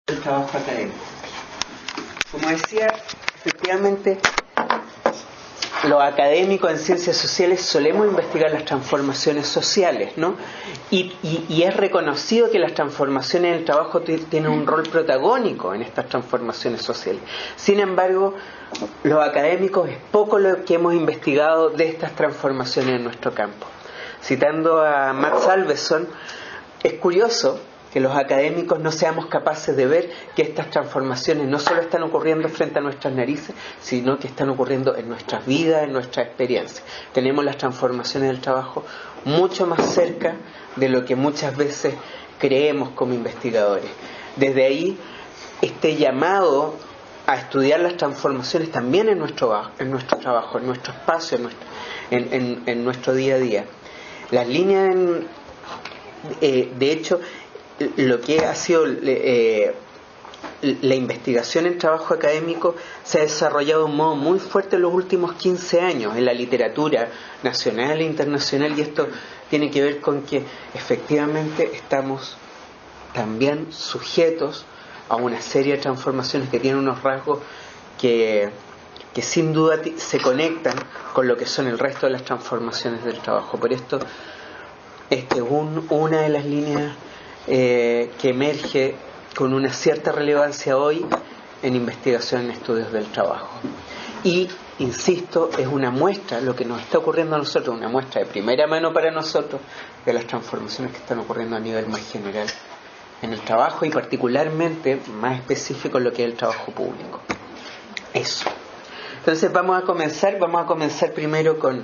El trabajo académico. Como decía, efectivamente, los académicos en ciencias sociales solemos investigar las transformaciones sociales, ¿no? Y es reconocido que las transformaciones en el trabajo tienen un rol protagónico en estas transformaciones sociales. Sin embargo, los académicos es poco lo que hemos investigado de estas transformaciones en nuestro campo. Citando a Max Alveson, es curioso que los académicos no seamos capaces de ver que estas transformaciones no solo están ocurriendo frente a nuestras narices, sino que están ocurriendo en nuestras vidas, en nuestra experiencia. Tenemos las transformaciones del trabajo mucho más cerca de lo que muchas veces creemos como investigadores. Desde ahí, este llamado a estudiar las transformaciones también en nuestro trabajo, en nuestro espacio, en nuestro día a día. Las líneas, de hecho, lo que ha sido la investigación en trabajo académico se ha desarrollado de un modo muy fuerte en los últimos 15 años en la literatura nacional e internacional, y esto tiene que ver con que efectivamente estamos también sujetos a una serie de transformaciones que tienen unos rasgos que sin duda se conectan con lo que son el resto de las transformaciones del trabajo. Por esto, esta es una de las líneas que emerge con una cierta relevancia hoy en investigación en estudios del trabajo. Y, insisto, es una muestra, lo que nos está ocurriendo a nosotros, una muestra de primera mano para nosotros de las transformaciones que están ocurriendo a nivel más general en el trabajo, y particularmente más específico en lo que es el trabajo público. Eso. Entonces vamos a comenzar primero con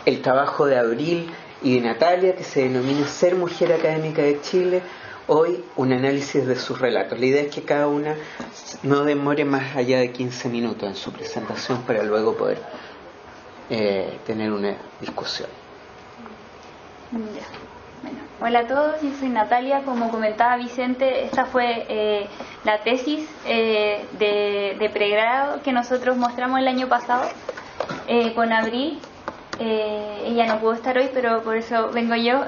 el trabajo de Abril y de Natalia, que se denomina Ser Mujer Académica de Chile. Hoy un análisis de sus relatos. La idea es que cada una no demore más allá de 15 minutos en su presentación para luego poder tener una discusión. Bueno, hola a todos, yo soy Natalia. Como comentaba Vicente, esta fue la tesis de pregrado que nosotros mostramos el año pasado con Abril. Ella no pudo estar hoy, pero por eso vengo yo.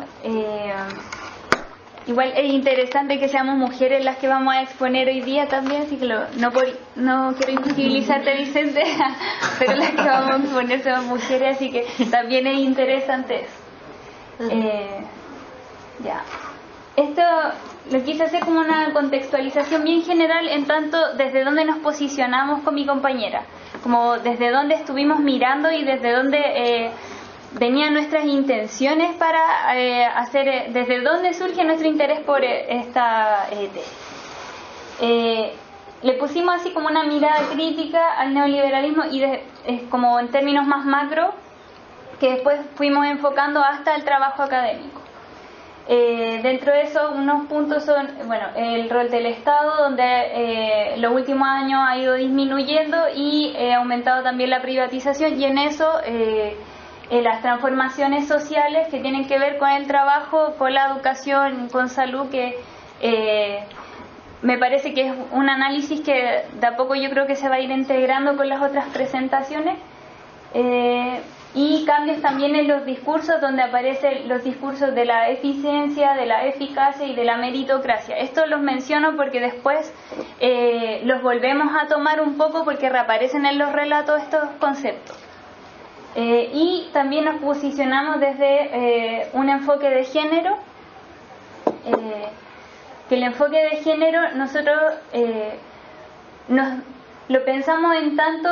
Igual es interesante que seamos mujeres las que vamos a exponer hoy día también, así que no quiero invisibilizarte, Vicente, pero las que vamos a exponer somos mujeres, así que también es interesante eso. Ya. Esto lo quise hacer como una contextualización bien general, en tanto desde dónde nos posicionamos con mi compañera, como desde dónde estuvimos mirando y desde dónde venían nuestras intenciones para hacer, desde dónde surge nuestro interés por esta tesis. Le pusimos así como una mirada crítica al neoliberalismo y como en términos más macro, que después fuimos enfocando hasta el trabajo académico. Dentro de eso, unos puntos son, bueno, el rol del Estado, donde los últimos años ha ido disminuyendo y ha aumentado también la privatización, y en eso las transformaciones sociales que tienen que ver con el trabajo, con la educación, con salud, que me parece que es un análisis que de a poco yo creo que se va a ir integrando con las otras presentaciones. Y cambios también en los discursos, donde aparecen los discursos de la eficiencia, de la eficacia y de la meritocracia. Esto los menciono porque después los volvemos a tomar un poco porque reaparecen en los relatos estos conceptos. Y también nos posicionamos desde un enfoque de género, que el enfoque de género nosotros lo pensamos en tanto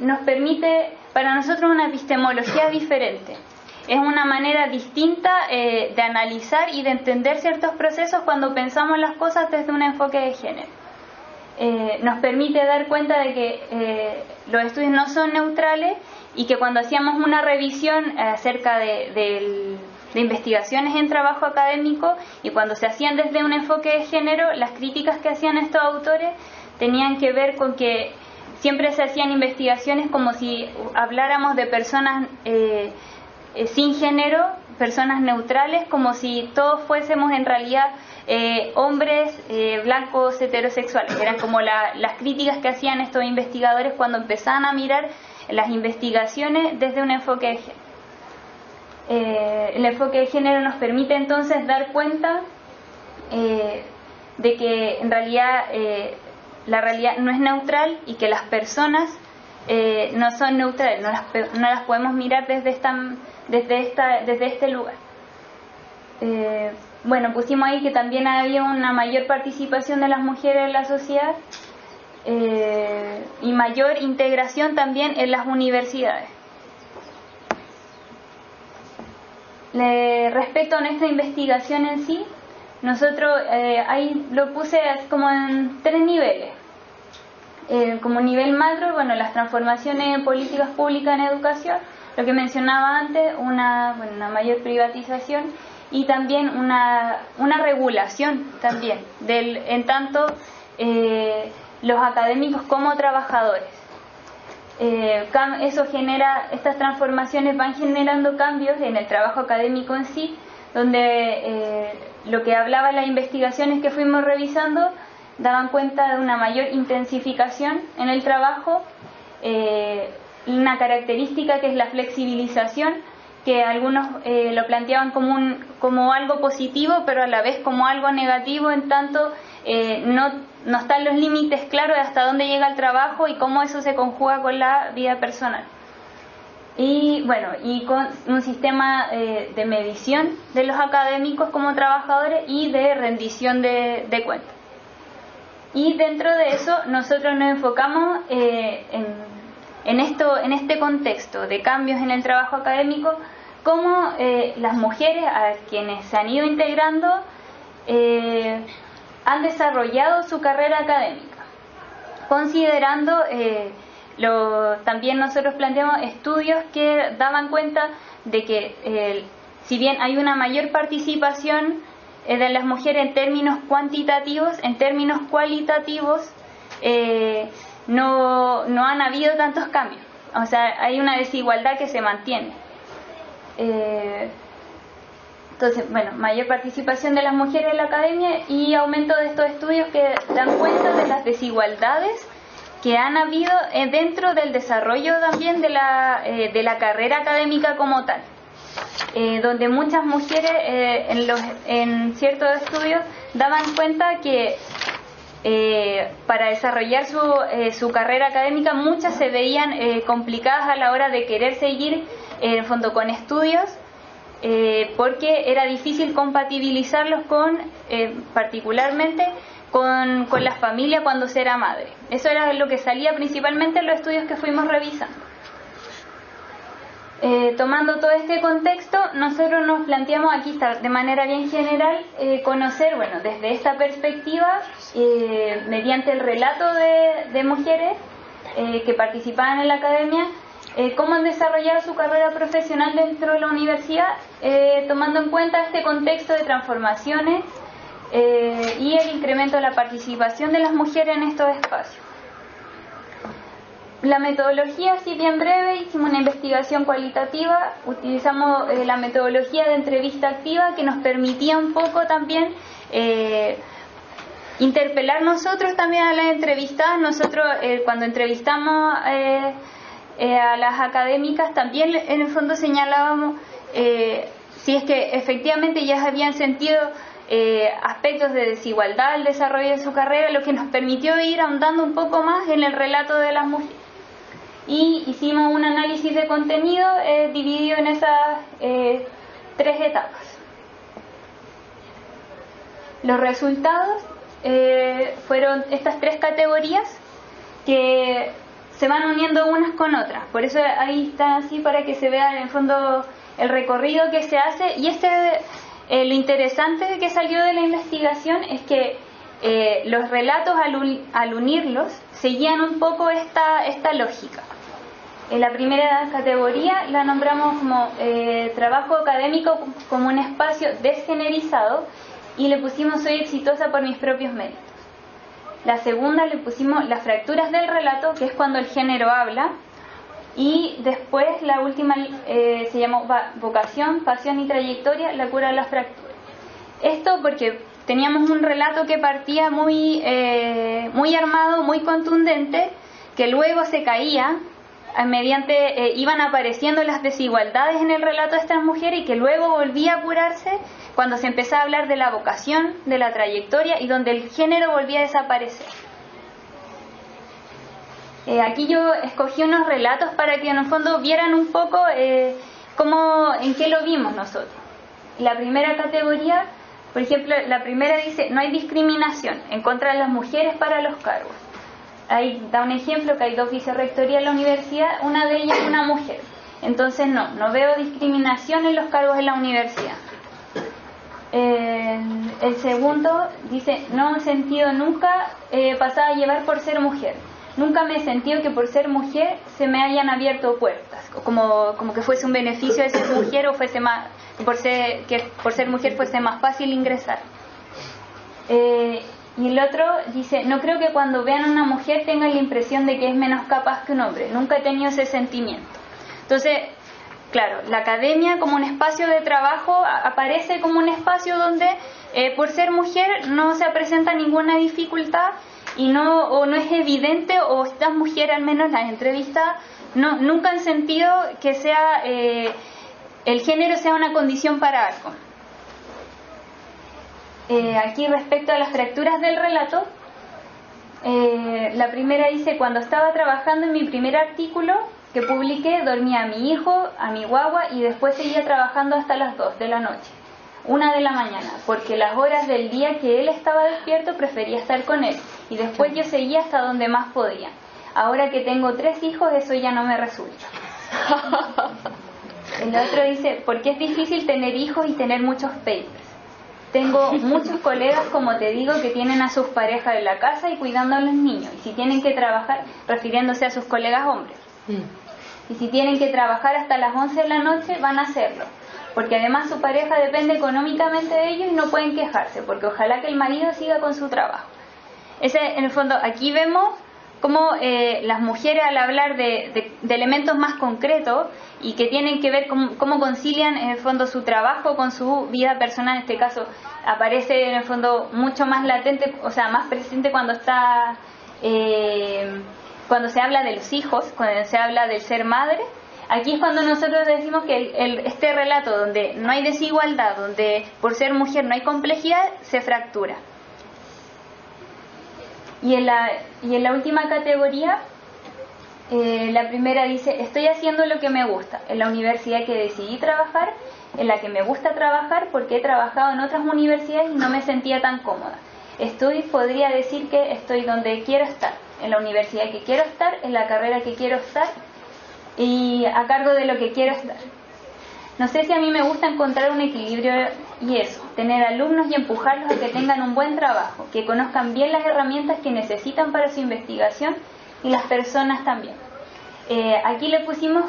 nos permite para nosotros una epistemología diferente. Es una manera distinta de analizar y de entender ciertos procesos cuando pensamos las cosas desde un enfoque de género. Nos permite dar cuenta de que los estudios no son neutrales y que cuando hacíamos una revisión acerca de investigaciones en trabajo académico y cuando se hacían desde un enfoque de género, las críticas que hacían estos autores tenían que ver con que siempre se hacían investigaciones como si habláramos de personas sin género, personas neutrales, como si todos fuésemos en realidad hombres blancos heterosexuales. Eran como las críticas que hacían estos investigadores cuando empezaban a mirar las investigaciones desde un enfoque de género. El enfoque de género nos permite entonces dar cuenta de que en realidad la realidad no es neutral y que las personas no son neutrales, no las podemos mirar desde este lugar. Bueno, pusimos ahí que también había una mayor participación de las mujeres en la sociedad y mayor integración también en las universidades. Respecto a nuestra investigación en sí, nosotros ahí lo puse como en 3 niveles. Como nivel macro, bueno, las transformaciones en políticas públicas en educación, lo que mencionaba antes, una mayor privatización y también una regulación también, en tanto los académicos como trabajadores. Eso genera, estas transformaciones van generando cambios en el trabajo académico en sí, donde lo que hablaba las investigaciones que fuimos revisando daban cuenta de una mayor intensificación en el trabajo, una característica que es la flexibilización, que algunos lo planteaban como algo positivo, pero a la vez como algo negativo, en tanto no están los límites claros de hasta dónde llega el trabajo y cómo eso se conjuga con la vida personal. Y bueno, y con un sistema de medición de los académicos como trabajadores y de rendición de cuentas. Y dentro de eso nosotros nos enfocamos en este contexto de cambios en el trabajo académico, cómo las mujeres a quienes se han ido integrando han desarrollado su carrera académica, considerando también nosotros planteamos estudios que daban cuenta de que si bien hay una mayor participación de las mujeres en términos cuantitativos, en términos cualitativos no han habido tantos cambios. O sea, hay una desigualdad que se mantiene. Entonces, bueno, mayor participación de las mujeres en la academia y aumento de estos estudios que dan cuenta de las desigualdades que han habido dentro del desarrollo también de la carrera académica como tal. Donde muchas mujeres en ciertos estudios daban cuenta que para desarrollar su carrera académica muchas se veían complicadas a la hora de querer seguir en el fondo con estudios porque era difícil compatibilizarlos particularmente con la familia cuando se era madre. Eso era lo que salía principalmente en los estudios que fuimos revisando. Tomando todo este contexto, nosotros nos planteamos aquí de manera bien general conocer, bueno, desde esta perspectiva, mediante el relato de mujeres que participaban en la academia, cómo han desarrollado su carrera profesional dentro de la universidad, tomando en cuenta este contexto de transformaciones y el incremento de la participación de las mujeres en estos espacios. La metodología, así bien breve, hicimos una investigación cualitativa, utilizamos la metodología de entrevista activa que nos permitía un poco también interpelar nosotros también a las entrevistadas. Nosotros cuando entrevistamos a las académicas también en el fondo señalábamos si es que efectivamente ya habían sentido aspectos de desigualdad al desarrollo de su carrera, lo que nos permitió ir ahondando un poco más en el relato de las mujeres. Y hicimos un análisis de contenido dividido en esas 3 etapas. Los resultados fueron estas 3 categorías que se van uniendo unas con otras. Por eso ahí está así para que se vea en el fondo el recorrido que se hace. Y lo interesante que salió de la investigación es que los relatos al unirlos seguían un poco esta lógica. En la primera categoría la nombramos como trabajo académico como un espacio desgenerizado y le pusimos soy exitosa por mis propios méritos. La segunda le pusimos las fracturas del relato, que es cuando el género habla, y después la última se llamó vocación, pasión y trayectoria, la cura de las fracturas. Esto porque teníamos un relato que partía muy armado, muy contundente, que luego se caía iban apareciendo las desigualdades en el relato de estas mujeres y que luego volvía a apurarse cuando se empezaba a hablar de la vocación, de la trayectoria y donde el género volvía a desaparecer. Aquí yo escogí unos relatos para que en el fondo vieran un poco en qué lo vimos nosotros. La primera categoría, por ejemplo, la primera dice: no hay discriminación en contra de las mujeres para los cargos. Ahí da un ejemplo que hay 2 vicerrectorías en la universidad, una de ellas es una mujer. Entonces no veo discriminación en los cargos en la universidad. El segundo dice: no he sentido nunca pasada a llevar por ser mujer. Nunca me he sentido que por ser mujer se me hayan abierto puertas, como que fuese un beneficio de ser mujer o fuese más, que por ser mujer fuese más fácil ingresar. Y el otro dice: no creo que cuando vean a una mujer tengan la impresión de que es menos capaz que un hombre. Nunca he tenido ese sentimiento. Entonces, claro, la academia como un espacio de trabajo aparece como un espacio donde por ser mujer no se presenta ninguna dificultad y no es evidente, o estas mujeres, al menos las entrevistas, nunca han sentido que sea el género sea una condición para algo. Aquí respecto a las fracturas del relato, la primera dice: cuando estaba trabajando en mi primer artículo que publiqué, dormía a mi hijo, a mi guagua, y después seguía trabajando hasta las 2 de la noche, 1 de la mañana, porque las horas del día que él estaba despierto prefería estar con él, y después yo seguía hasta donde más podía. Ahora que tengo 3 hijos, eso ya no me resulta. El otro dice: porque es difícil tener hijos y tener muchos papers. Tengo muchos colegas, como te digo, que tienen a sus parejas en la casa y cuidando a los niños, y si tienen que trabajar, refiriéndose a sus colegas hombres, y si tienen que trabajar hasta las 11 de la noche, van a hacerlo, porque además su pareja depende económicamente de ellos y no pueden quejarse, porque ojalá que el marido siga con su trabajo. En el fondo, aquí vemos cómo las mujeres, al hablar de elementos más concretos y que tienen que ver cómo concilian en el fondo su trabajo con su vida personal, en este caso aparece en el fondo mucho más latente, o sea, más presente cuando se habla de los hijos, cuando se habla del ser madre. Aquí es cuando nosotros decimos que este relato, donde no hay desigualdad, donde por ser mujer no hay complejidad, se fractura. Y en la última categoría, la primera dice: estoy haciendo lo que me gusta, en la universidad que decidí trabajar, en la que me gusta trabajar porque he trabajado en otras universidades y no me sentía tan cómoda. Podría decir que estoy donde quiero estar, en la universidad que quiero estar, en la carrera que quiero estar y a cargo de lo que quiero estar. No sé si a mí me gusta encontrar un equilibrio y eso, tener alumnos y empujarlos a que tengan un buen trabajo, que conozcan bien las herramientas que necesitan para su investigación y las personas también. Aquí le pusimos,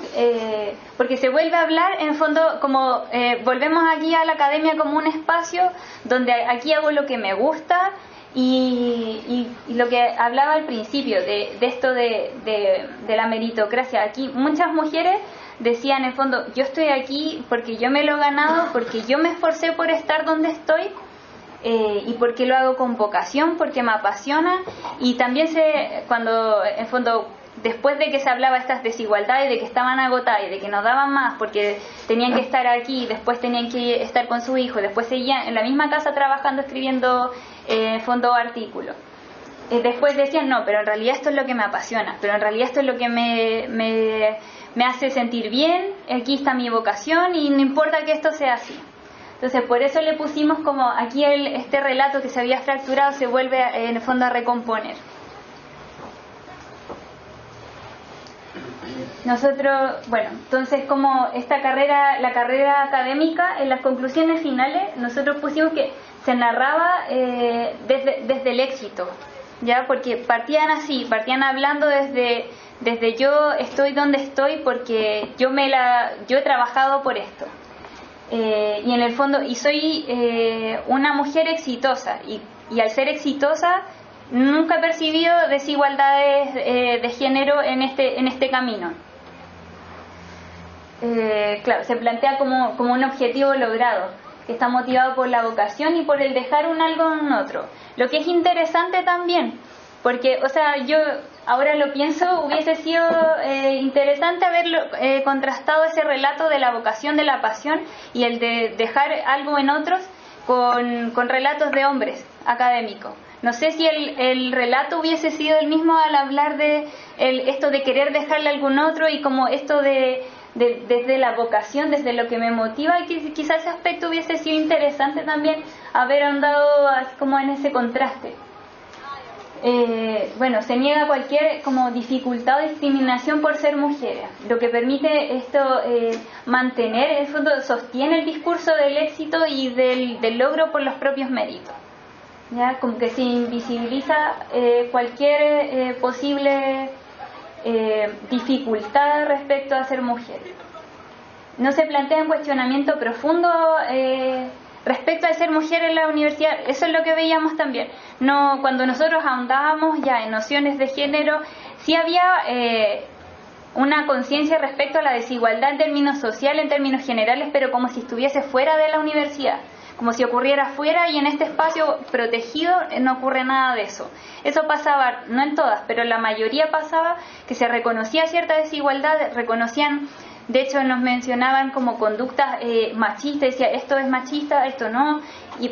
porque se vuelve a hablar, en el fondo, como volvemos aquí a la academia como un espacio donde aquí hago lo que me gusta y lo que hablaba al principio de esto de la meritocracia. Aquí muchas mujeres decían, en el fondo: yo estoy aquí porque yo me lo he ganado, porque yo me esforcé por estar donde estoy y porque lo hago con vocación, porque me apasiona. Y también cuando en el fondo, después de que se hablaba de estas desigualdades, de que estaban agotadas y de que no daban más porque tenían que estar aquí, después tenían que estar con su hijo, después seguían en la misma casa trabajando, escribiendo fondo artículos. Después decían: no, pero en realidad esto es lo que me apasiona, pero en realidad esto es lo que me hace sentir bien, aquí está mi vocación y no importa que esto sea así. Entonces, por eso le pusimos como aquí este relato que se había fracturado se vuelve en el fondo a recomponer. Nosotros, bueno, entonces como la carrera académica, en las conclusiones finales, nosotros pusimos que se narraba desde el éxito, ¿ya? Porque partían hablando desde yo estoy donde estoy porque yo he trabajado por esto. Y en el fondo, y soy una mujer exitosa, y al ser exitosa nunca he percibido desigualdades de género en este camino. Claro, se plantea como un objetivo logrado, que está motivado por la vocación y por el dejar un algo en un otro. Lo que es interesante también Porque, o sea, yo ahora lo pienso, hubiese sido interesante haberlo contrastado ese relato de la vocación, de la pasión y el de dejar algo en otros con relatos de hombres académicos. No sé si el relato hubiese sido el mismo al hablar de esto de querer dejarle a algún otro y como esto desde la vocación, desde lo que me motiva, y que quizás ese aspecto hubiese sido interesante también haber andado así como en ese contraste. Bueno, se niega cualquier como dificultad o discriminación por ser mujer, lo que permite esto mantener, en el fondo sostiene el discurso del éxito y del logro por los propios méritos, ¿ya? Como que se invisibiliza cualquier posible dificultad respecto a ser mujer. No se plantea un cuestionamiento profundo respecto a ser mujer en la universidad. Eso es lo que veíamos también. No, cuando nosotros ahondábamos ya en nociones de género, sí había una conciencia respecto a la desigualdad en términos sociales, en términos generales, pero como si estuviese fuera de la universidad, como si ocurriera fuera, y en este espacio protegido no ocurre nada de eso. Eso pasaba, no en todas, pero en la mayoría pasaba, que se reconocía cierta desigualdad, reconocían. De hecho, nos mencionaban como conductas machistas, decía esto es machista, esto no,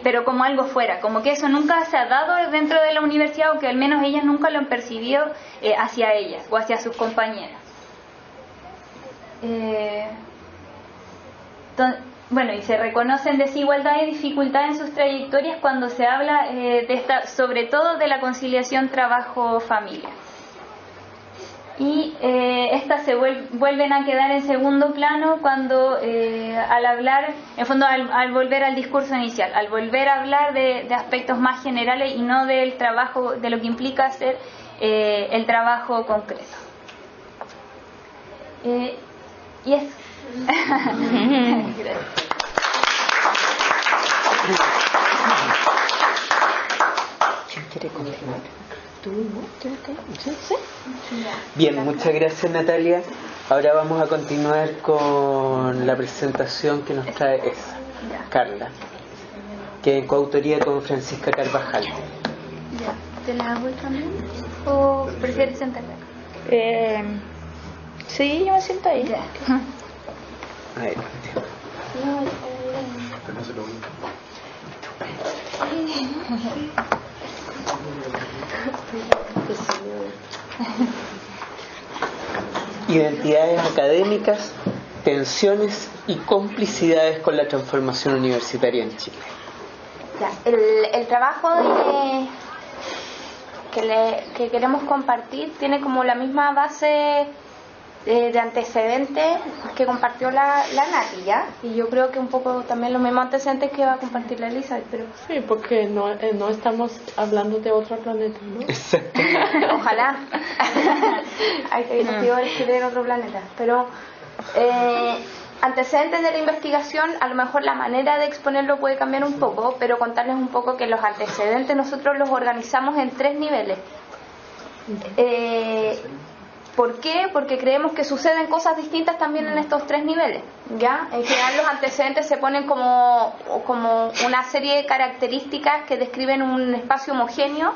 pero como algo fuera, como que eso nunca se ha dado dentro de la universidad, o que al menos ellas nunca lo han percibido hacia ellas o hacia sus compañeras. Bueno, y se reconocen desigualdad y dificultad en sus trayectorias cuando se habla sobre todo de la conciliación trabajo-familia. Y estas se vuelven a quedar en segundo plano cuando al hablar, en fondo al volver al discurso inicial, al volver a hablar de aspectos más generales y no del trabajo, de lo que implica hacer el trabajo concreto. Y es Bien, muchas gracias, Natalia. Ahora vamos a continuar con la presentación que nos trae Carla, que es coautoría con Francisca Carvajal. Ya, ¿te la hago también? ¿O prefieres sentarte? Sí, yo me siento ahí. Ya. Adelante. Identidades académicas, tensiones y complicidades con la transformación universitaria en Chile. Ya, el trabajo que queremos compartir tiene como la misma base de antecedentes que compartió la Nati, ¿ya? Y yo creo que un poco también los mismos antecedentes que va a compartir la Elizabeth, pero... Sí, porque no estamos hablando de otro planeta, ¿no? Exactamente. Ojalá. Hay que nos pido escribir en otro planeta. Pero antecedentes de la investigación, a lo mejor la manera de exponerlo puede cambiar un poco, pero contarles un poco que los antecedentes nosotros los organizamos en 3 niveles. ¿Por qué? Porque creemos que suceden cosas distintas también en estos 3 niveles, ¿ya? En general los antecedentes se ponen como una serie de características que describen un espacio homogéneo,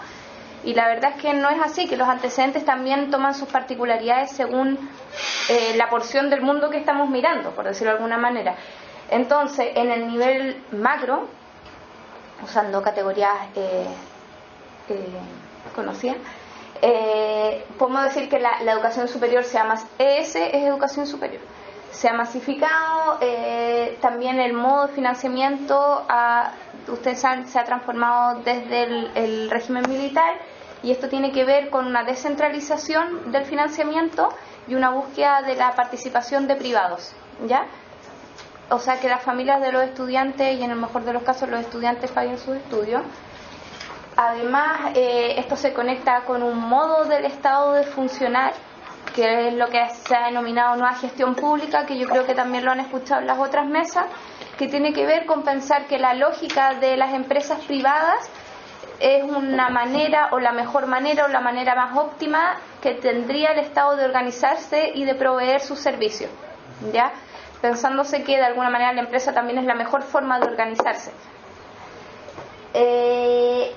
y la verdad es que no es así, que los antecedentes también toman sus particularidades según la porción del mundo que estamos mirando, por decirlo de alguna manera. Entonces, en el nivel macro, usando categorías conocidas, podemos decir que la educación superior se llama es educación superior. Se ha masificado, también el modo de financiamiento ustedes saben, se ha transformado desde el régimen militar, y esto tiene que ver con una descentralización del financiamiento y una búsqueda de la participación de privados, ¿ya? O sea, que las familias de los estudiantes, y en el mejor de los casos los estudiantes, paguen sus estudios. Además, esto se conecta con un modo del Estado de funcionar, que es lo que se ha denominado nueva gestión pública, que yo creo que también lo han escuchado en las otras mesas, que tiene que ver con pensar que la lógica de las empresas privadas es una manera, o la mejor manera, o la manera más óptima que tendría el Estado de organizarse y de proveer sus servicios, ¿ya? Pensándose que de alguna manera la empresa también es la mejor forma de organizarse.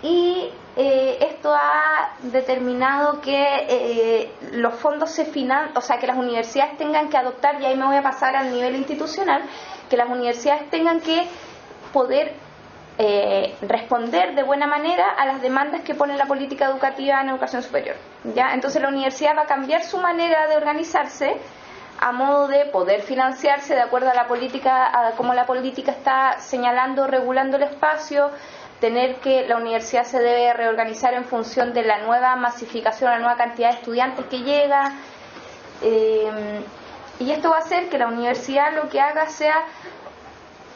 Y esto ha determinado que los fondos se financian, o sea, que las universidades tengan que adoptar, y ahí me voy a pasar al nivel institucional, que las universidades tengan que poder responder de buena manera a las demandas que pone la política educativa en educación superior, ¿ya? Entonces la universidad va a cambiar su manera de organizarse a modo de poder financiarse de acuerdo a la política, a cómo la política está señalando, regulando el espacio, tener que la universidad se debe reorganizar en función de la nueva masificación, la nueva cantidad de estudiantes que llega, y esto va a hacer que la universidad lo que haga sea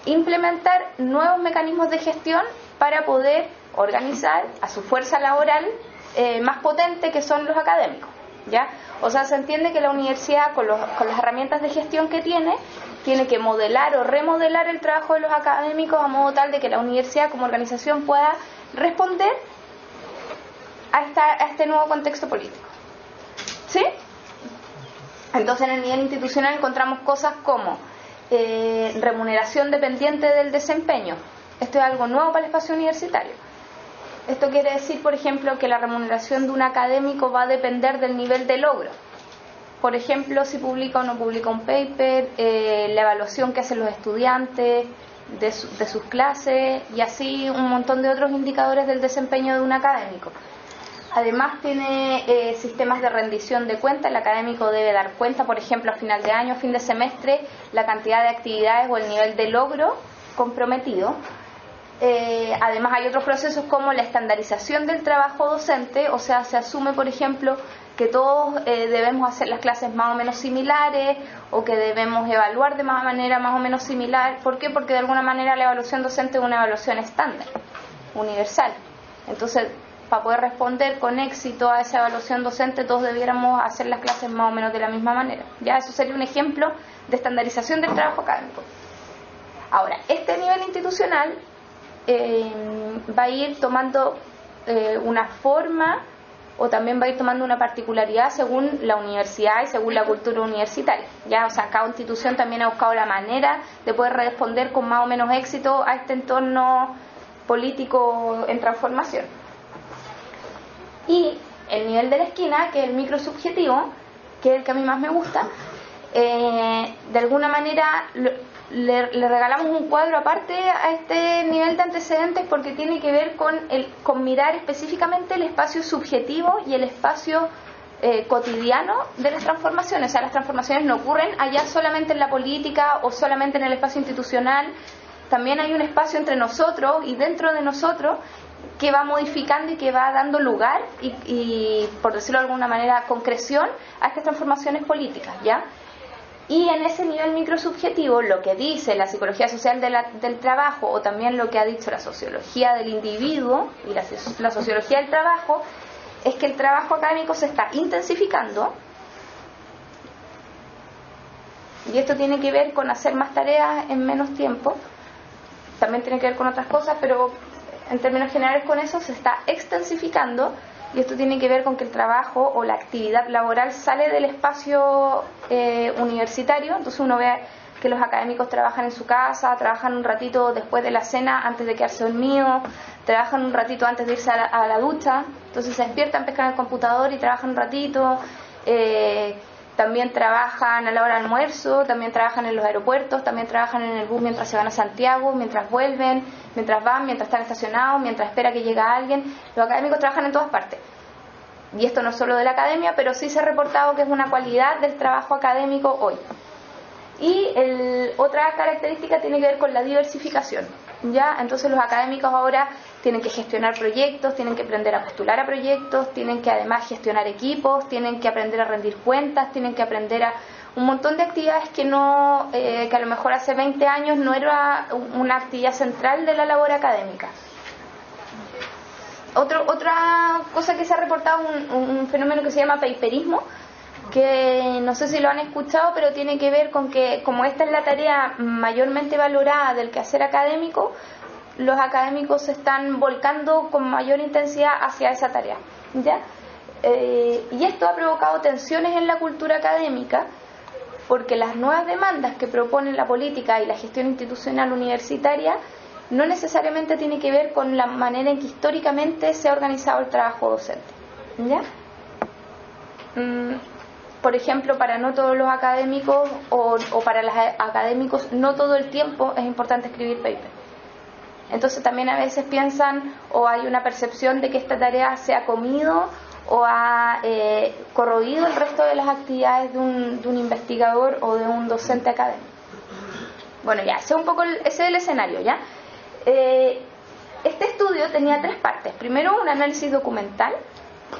implementar nuevos mecanismos de gestión para poder organizar a su fuerza laboral más potente, que son los académicos, ¿ya? O sea, se entiende que la universidad con las herramientas de gestión que tiene que modelar o remodelar el trabajo de los académicos a modo tal de que la universidad como organización pueda responder a este nuevo contexto político, ¿sí? Entonces en el nivel institucional encontramos cosas como remuneración dependiente del desempeño. Esto es algo nuevo para el espacio universitario. Esto quiere decir, por ejemplo, que la remuneración de un académico va a depender del nivel de logro. Por ejemplo, si publica o no publica un paper, la evaluación que hacen los estudiantes de sus clases, y así un montón de otros indicadores del desempeño de un académico. Además tiene sistemas de rendición de cuentas. El académico debe dar cuenta, por ejemplo, a final de año, a fin de semestre, la cantidad de actividades o el nivel de logro comprometido. Además hay otros procesos como la estandarización del trabajo docente, o sea, se asume, por ejemplo, que todos debemos hacer las clases más o menos similares, o que debemos evaluar de manera más o menos similar. ¿Por qué? Porque de alguna manera la evaluación docente es una evaluación estándar, universal. Entonces, para poder responder con éxito a esa evaluación docente, todos debiéramos hacer las clases más o menos de la misma manera. Ya, eso sería un ejemplo de estandarización del trabajo académico. Ahora, este nivel institucional va a ir tomando una forma, o también va a ir tomando una particularidad según la universidad y según la cultura universitaria, ¿ya? O sea, cada institución también ha buscado la manera de poder responder con más o menos éxito a este entorno político en transformación. Y el nivel de la esquina, que es el microsubjetivo, que es el que a mí más me gusta, de alguna manera le regalamos un cuadro aparte a este nivel de antecedentes, porque tiene que ver con mirar específicamente el espacio subjetivo y el espacio cotidiano de las transformaciones. O sea, las transformaciones no ocurren allá solamente en la política o solamente en el espacio institucional. También hay un espacio entre nosotros y dentro de nosotros que va modificando y que va dando lugar y por decirlo de alguna manera, concreción a estas transformaciones políticas, ¿ya? Y en ese nivel microsubjetivo, lo que dice la psicología social del trabajo, o también lo que ha dicho la sociología del individuo y la sociología del trabajo, es que el trabajo académico se está intensificando, y esto tiene que ver con hacer más tareas en menos tiempo. También tiene que ver con otras cosas, pero en términos generales con eso se está extensificando, y esto tiene que ver con que el trabajo o la actividad laboral sale del espacio universitario. Entonces uno ve que los académicos trabajan en su casa, trabajan un ratito después de la cena antes de quedarse dormidos, trabajan un ratito antes de irse a la ducha, entonces se despiertan, pescan el computador y trabajan un ratito. También trabajan a la hora del almuerzo, también trabajan en los aeropuertos, también trabajan en el bus mientras se van a Santiago, mientras vuelven, mientras van, mientras están estacionados, mientras espera que llegue alguien. Los académicos trabajan en todas partes. Y esto no es solo de la academia, pero sí se ha reportado que es una cualidad del trabajo académico hoy. Y otra característica tiene que ver con la diversificación, ¿ya? Entonces los académicos ahora tienen que gestionar proyectos, tienen que aprender a postular a proyectos, tienen que además gestionar equipos, tienen que aprender a rendir cuentas, tienen que aprender a un montón de actividades que a lo mejor hace 20 años no era una actividad central de la labor académica. Otra cosa que se ha reportado, un fenómeno que se llama paperismo, que no sé si lo han escuchado, pero tiene que ver con que como esta es la tarea mayormente valorada del quehacer académico, los académicos se están volcando con mayor intensidad hacia esa tarea, ¿ya? Y esto ha provocado tensiones en la cultura académica, porque las nuevas demandas que proponen la política y la gestión institucional universitaria no necesariamente tiene que ver con la manera en que históricamente se ha organizado el trabajo docente. ¿Ya? Por ejemplo, para no todos los académicos o para los académicos no todo el tiempo es importante escribir paper. Entonces también a veces piensan o hay una percepción de que esta tarea se ha comido o ha corroído el resto de las actividades de un investigador o de un docente académico. Bueno, ya, ese es el escenario, ¿ya? Este estudio tenía 3 partes. Primero, un análisis documental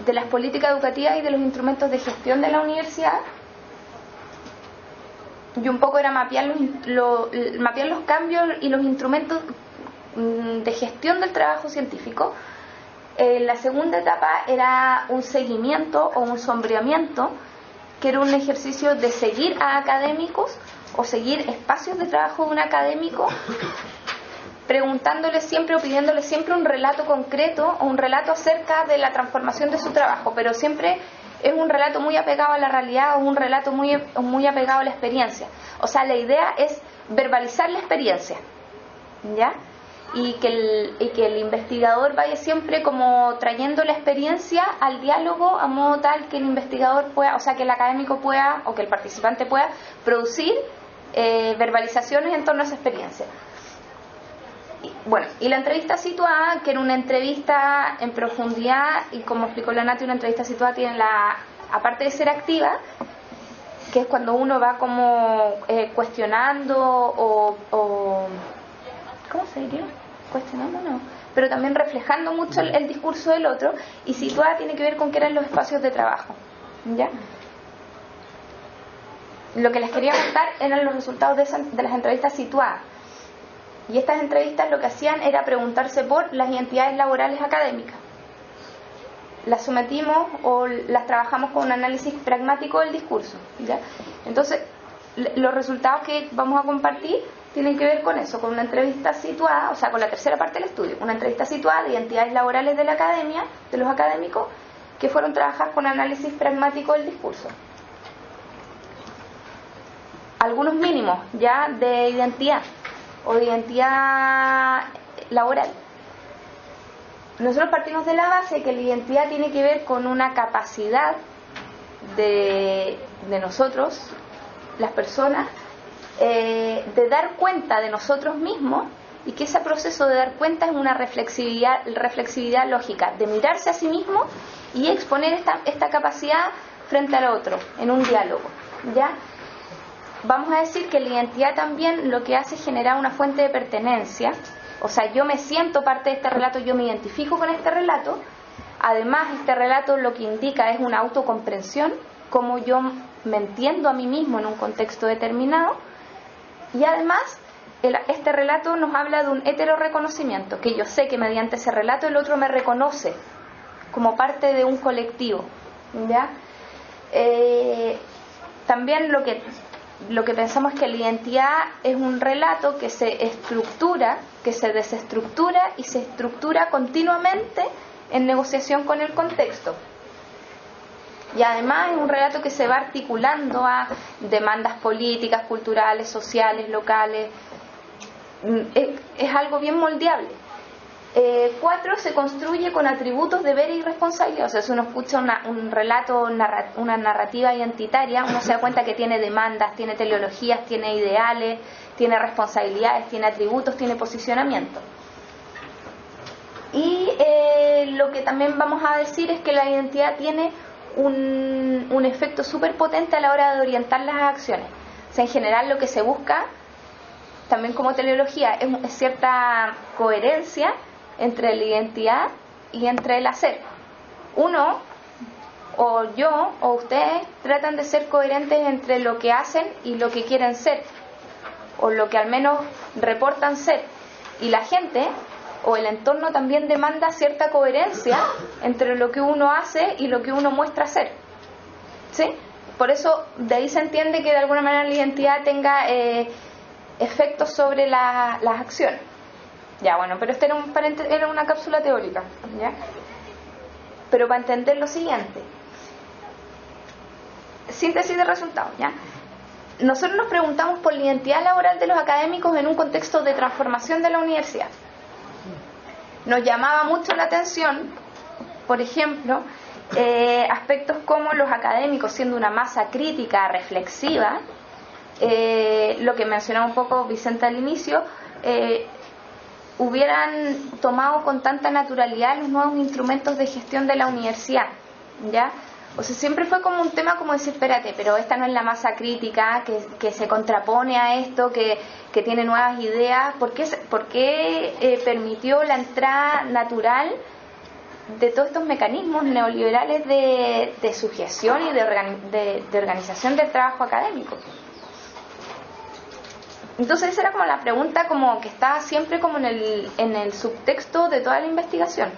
de las políticas educativas y de los instrumentos de gestión de la universidad. Y un poco era mapear los cambios y los instrumentos de gestión del trabajo científico. La segunda etapa era un seguimiento o un sombreamiento, que era un ejercicio de seguir a académicos o seguir espacios de trabajo de un académico, preguntándole siempre o pidiéndole siempre un relato concreto o un relato acerca de la transformación de su trabajo, pero siempre es un relato muy apegado a la realidad o un relato muy apegado a la experiencia. O sea, la idea es verbalizar la experiencia, ¿ya? Y que el investigador vaya siempre como trayendo la experiencia al diálogo a modo tal que el investigador pueda, o sea, que el académico pueda o que el participante pueda producir verbalizaciones en torno a esa experiencia. Bueno, y la entrevista situada, que era una entrevista en profundidad, y como explicó la Nati, una entrevista situada tiene aparte de ser activa, que es cuando uno va como cuestionando o ¿cómo se diría? Cuestionando, no, pero también reflejando mucho el discurso del otro, y situada tiene que ver con qué eran los espacios de trabajo, ¿ya? Lo que les quería contar eran los resultados de las entrevistas situadas. Y estas entrevistas lo que hacían era preguntarse por las identidades laborales académicas. Las sometimos o las trabajamos con un análisis pragmático del discurso, ¿ya? Entonces, los resultados que vamos a compartir tienen que ver con eso, con una entrevista situada, o sea, con la tercera parte del estudio, una entrevista situada de identidades laborales de la academia, de los académicos, que fueron trabajadas con análisis pragmático del discurso. Algunos mínimos ya de identidad o de identidad laboral. Nosotros partimos de la base que la identidad tiene que ver con una capacidad de nosotros, las personas, de dar cuenta de nosotros mismos, y que ese proceso de dar cuenta es una reflexividad lógica, de mirarse a sí mismo y exponer esta capacidad frente al otro, en un diálogo, ¿ya? Vamos a decir que la identidad también lo que hace es generar una fuente de pertenencia, o sea, yo me siento parte de este relato, yo me identifico con este relato. Además, este relato lo que indica es una autocomprensión, cómo yo me entiendo a mí mismo en un contexto determinado, y además este relato nos habla de un heteroreconocimiento, que yo sé que mediante ese relato el otro me reconoce como parte de un colectivo, ¿ya? También lo que pensamos es que la identidad es un relato que se estructura, que se desestructura y se estructura continuamente en negociación con el contexto. Y además es un relato que se va articulando a demandas políticas, culturales, sociales, locales. Es algo bien moldeable. 4, se construye con atributos, deberes y responsabilidad. O sea, si uno escucha un relato, una narrativa identitaria, uno se da cuenta que tiene demandas, tiene teleologías, tiene ideales, tiene responsabilidades, tiene atributos, tiene posicionamiento. Y lo que también vamos a decir es que la identidad tiene un efecto súper potente a la hora de orientar las acciones. O sea, en general lo que se busca, también como teleología, es cierta coherencia entre la identidad y entre el hacer. Uno, o yo, o ustedes, tratan de ser coherentes entre lo que hacen y lo que quieren ser, o lo que al menos reportan ser. Y la gente o el entorno también demanda cierta coherencia entre lo que uno hace y lo que uno muestra ser, ¿sí? Por eso de ahí se entiende que de alguna manera la identidad tenga efectos sobre las acciones. Ya, bueno, pero este era una cápsula teórica, ¿ya? Pero para entender lo siguiente, síntesis de resultados, ¿ya? nosotros nos preguntamos por la identidad laboral de los académicos en un contexto de transformación de la universidad. Nos llamaba mucho la atención, por ejemplo, aspectos como los académicos siendo una masa crítica, reflexiva, lo que mencionaba un poco Vicente al inicio, hubieran tomado con tanta naturalidad los nuevos instrumentos de gestión de la universidad, ¿ya? O sea, siempre fue como un tema como decir, espérate, pero esta no es la masa crítica que se contrapone a esto, que tiene nuevas ideas. ¿Por qué permitió la entrada natural de todos estos mecanismos neoliberales de sujeción y de organización del trabajo académico? Entonces esa era como la pregunta como que estaba siempre como en el subtexto de toda la investigación.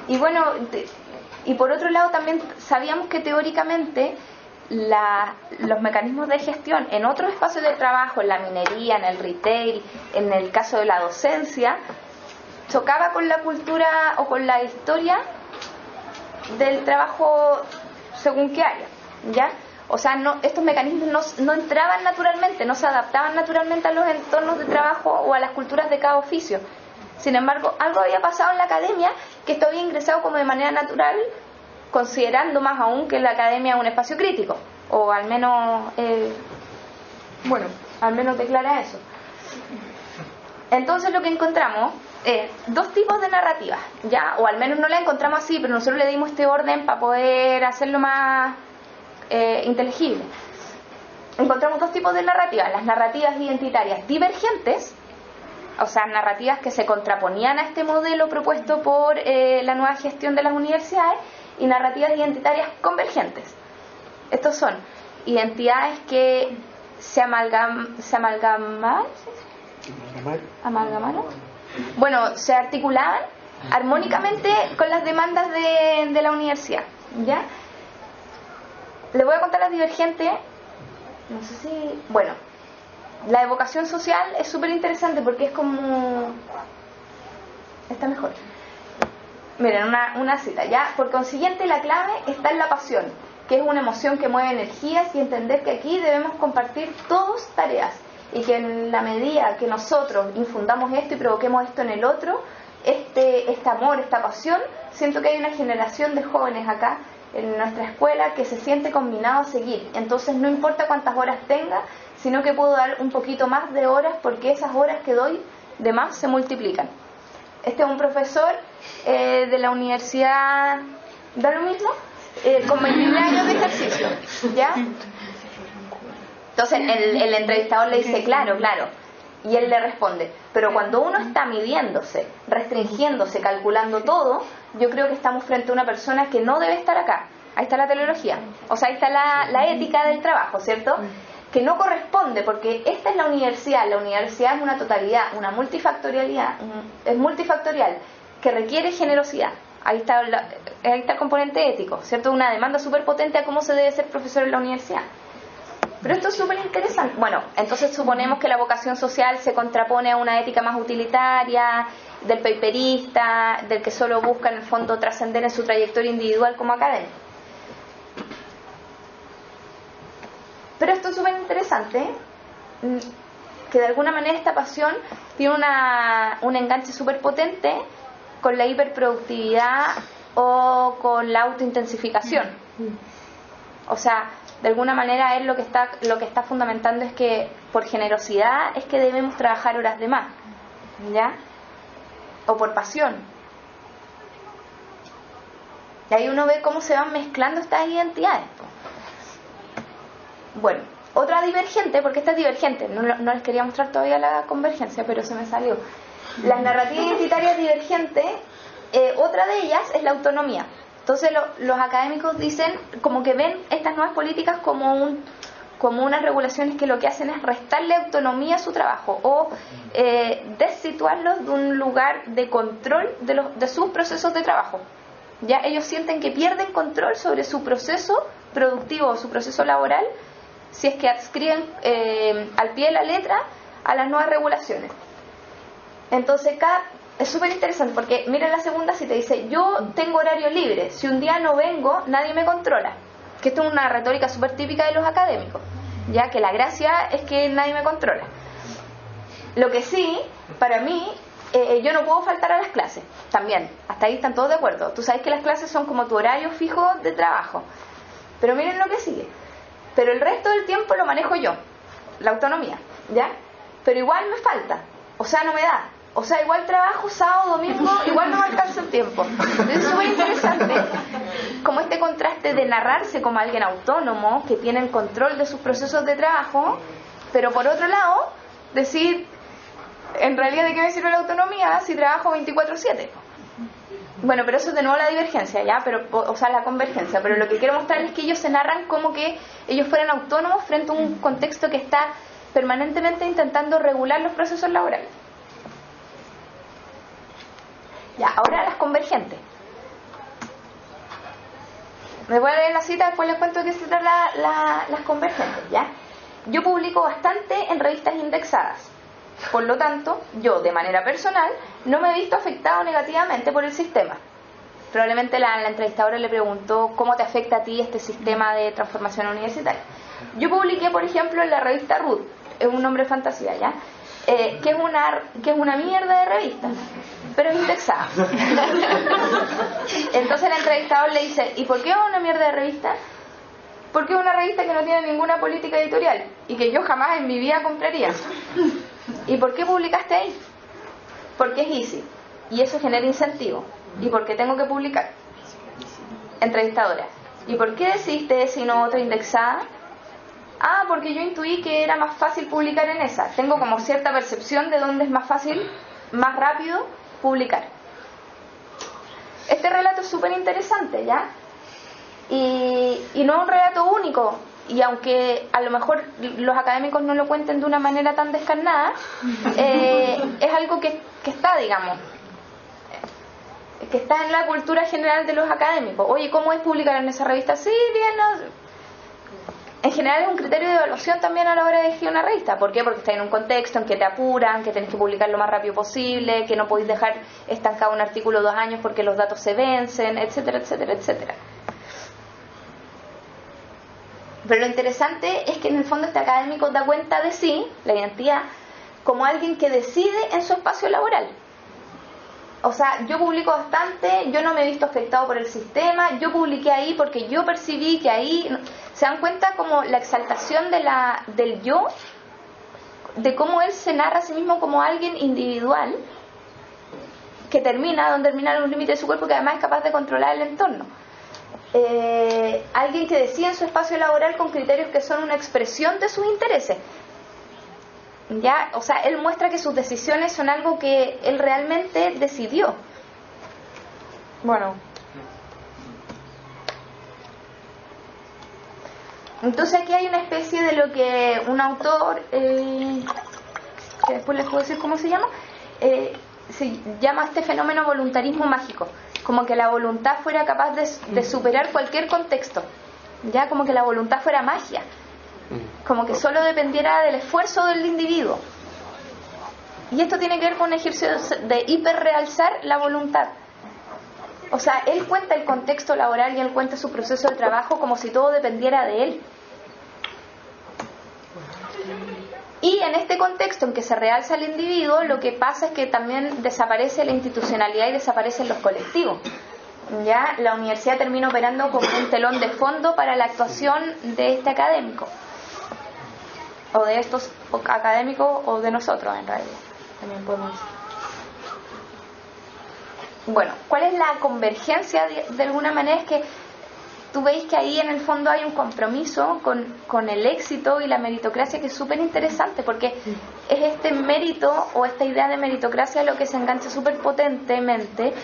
Y bueno, y por otro lado también sabíamos que teóricamente los mecanismos de gestión en otros espacios de trabajo, en la minería, en el retail, en el caso de la docencia, chocaba con la cultura o con la historia del trabajo según qué área, ¿ya? O sea, estos mecanismos no entraban naturalmente, no se adaptaban naturalmente a los entornos de trabajo o a las culturas de cada oficio. Sin embargo, algo había pasado en la academia que esto había ingresado como de manera natural, considerando más aún que la academia es un espacio crítico, o al menos, al menos declara eso. Entonces lo que encontramos es dos tipos de narrativas, ¿ya? O al menos no la encontramos así, pero nosotros le dimos este orden para poder hacerlo más inteligible. Encontramos dos tipos de narrativas: las narrativas identitarias divergentes, o sea, narrativas que se contraponían a este modelo propuesto por la nueva gestión de las universidades, y narrativas identitarias convergentes. Estos son identidades que se amalgamaron, bueno, se articulaban armónicamente con las demandas de la universidad, ¿ya? Les voy a contar las divergentes. No sé si... Bueno, la evocación social es súper interesante porque es como... Está mejor. Miren, una cita, ¿ya? Por consiguiente, la clave está en la pasión, que es una emoción que mueve energías, y entender que aquí debemos compartir todos tareas, y que en la medida que nosotros infundamos esto y provoquemos esto en el otro, este amor, esta pasión, siento que hay una generación de jóvenes acá en nuestra escuela que se siente combinado a seguir. Entonces no importa cuántas horas tenga, sino que puedo dar un poquito más de horas, porque esas horas que doy de más se multiplican. Este es un profesor de la universidad, da lo mismo, con 29 años de ejercicio, ¿ya? Entonces el entrevistador le dice, claro, y él le responde, pero cuando uno está midiéndose, restringiéndose, calculando todo, yo creo que estamos frente a una persona que no debe estar acá. Ahí está la teleología, o sea, ahí está la ética del trabajo, ¿cierto? Que no corresponde, porque esta es la universidad es una totalidad, una multifactorialidad, es multifactorial, que requiere generosidad. Ahí está el componente ético, ¿cierto? Una demanda súper potente a cómo se debe ser profesor en la universidad. Pero esto es súper interesante. Bueno, entonces suponemos que la vocación social se contrapone a una ética más utilitaria, del paperista, del que solo busca en el fondo trascender en su trayectoria individual como académico. Pero esto es súper interesante, que de alguna manera esta pasión tiene un enganche súper potente con la hiperproductividad o con la autointensificación. O sea, de alguna manera él lo que está fundamentando es que por generosidad es que debemos trabajar horas de más, ¿ya? O por pasión. Y ahí uno ve cómo se van mezclando estas identidades. Bueno, otra divergente, porque esta es divergente, no les quería mostrar todavía la convergencia, pero se me salió. Las narrativas identitarias divergentes, otra de ellas es la autonomía. Entonces los académicos dicen, como que ven estas nuevas políticas como unas regulaciones que lo que hacen es restarle autonomía a su trabajo, o desituarlos de un lugar de control de sus procesos de trabajo. Ya ellos sienten que pierden control sobre su proceso productivo o su proceso laboral si es que adscriben al pie de la letra a las nuevas regulaciones. Entonces es súper interesante porque miren la segunda cita, dice, yo tengo horario libre, si un día no vengo nadie me controla. Que esto es una retórica súper típica de los académicos, ya que la gracia es que nadie me controla. Lo que sí, para mí, yo no puedo faltar a las clases, también, hasta ahí están todos de acuerdo. Tú sabes que las clases son como tu horario fijo de trabajo, pero miren lo que sigue. Pero el resto del tiempo lo manejo yo, la autonomía, ¿ya? Pero igual me falta, o sea, no me da. O sea, igual trabajo sábado, domingo, igual no me alcanza el tiempo. Entonces es súper interesante como este contraste de narrarse como alguien autónomo, que tiene el control de sus procesos de trabajo, pero por otro lado, decir, en realidad, ¿de qué me sirve la autonomía si trabajo 24/7? Bueno, pero eso es de nuevo la divergencia, ¿ya? Pero, o sea, la convergencia. Pero lo que quiero mostrar es que ellos se narran como que ellos fueran autónomos frente a un contexto que está permanentemente intentando regular los procesos laborales. Ya, ahora las convergentes. Me voy a leer la cita, después les cuento de qué se trata las convergentes, ¿ya? Yo publico bastante en revistas indexadas. Por lo tanto, yo, de manera personal, no me he visto afectado negativamente por el sistema. Probablemente la entrevistadora le preguntó cómo te afecta a ti este sistema de transformación universitaria. Yo publiqué, por ejemplo, en la revista Ruth, es un nombre de fantasía, ¿ya? Que es una mierda de revista, pero es indexada. Entonces el entrevistador le dice, ¿y por qué es una mierda de revista? Porque es una revista que no tiene ninguna política editorial y que yo jamás en mi vida compraría. ¿Y por qué publicaste ahí? Porque es easy y eso genera incentivo. ¿Y por qué tengo que publicar? Entrevistadora, ¿y por qué decidiste esa y no otra indexada? Ah, porque yo intuí que era más fácil publicar en esa. Tengo como cierta percepción de dónde es más fácil, más rápido publicar. Este relato es súper interesante, ¿ya? Y no es un relato único. Y aunque a lo mejor los académicos no lo cuenten de una manera tan descarnada, es algo que está, digamos, que está en la cultura general de los académicos. Oye, ¿cómo es publicar en esa revista? Sí, bien, no. En general es un criterio de evaluación también a la hora de elegir una revista. ¿Por qué? Porque está en un contexto en que te apuran, que tenés que publicar lo más rápido posible, que no podéis dejar estancado un artículo 2 años porque los datos se vencen, etcétera, etcétera, etcétera. Pero lo interesante es que en el fondo este académico da cuenta de sí, la identidad, como alguien que decide en su espacio laboral. O sea, yo publico bastante, yo no me he visto afectado por el sistema, yo publiqué ahí porque yo percibí que ahí... ¿Se dan cuenta como la exaltación del yo? De cómo él se narra a sí mismo como alguien individual que donde terminan los límites de su cuerpo, que además es capaz de controlar el entorno. Alguien que decide en su espacio laboral con criterios que son una expresión de sus intereses. ¿Ya? O sea, él muestra que sus decisiones son algo que él realmente decidió. Bueno. Entonces aquí hay una especie de lo que un autor, que después les puedo decir cómo se llama, se llama este fenómeno voluntarismo mágico. Como que la voluntad fuera capaz de superar cualquier contexto. Ya, como que la voluntad fuera magia. Como que solo dependiera del esfuerzo del individuo. Y esto tiene que ver con un ejercicio de hiperrealzar la voluntad. O sea, él cuenta el contexto laboral y él cuenta su proceso de trabajo como si todo dependiera de él. Y en este contexto en que se realza el individuo, lo que pasa es que también desaparece la institucionalidad y desaparecen los colectivos. Ya la universidad termina operando como un telón de fondo para la actuación de este académico, o de estos académicos, o de nosotros en realidad, también podemos decir. Bueno, ¿cuál es la convergencia? De alguna manera es que tú veis que ahí en el fondo hay un compromiso con el éxito y la meritocracia que es súper interesante, porque es este mérito o esta idea de meritocracia lo que se engancha súper potentemente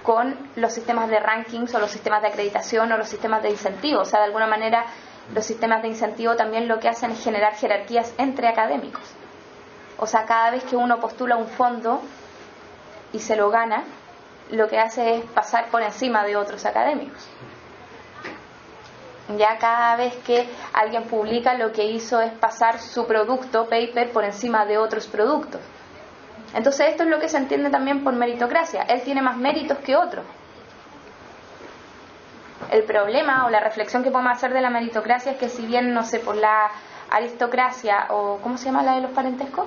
con los sistemas de rankings o los sistemas de acreditación o los sistemas de incentivo. O sea, de alguna manera los sistemas de incentivo también lo que hacen es generar jerarquías entre académicos. O sea, cada vez que uno postula un fondo y se lo gana, lo que hace es pasar por encima de otros académicos. Ya cada vez que alguien publica, lo que hizo es pasar su producto, paper, por encima de otros productos. Entonces esto es lo que se entiende también por meritocracia. Él tiene más méritos que otros. El problema o la reflexión que podemos hacer de la meritocracia es que si bien, no sé, por la aristocracia o ¿cómo se llama la de los parentescos?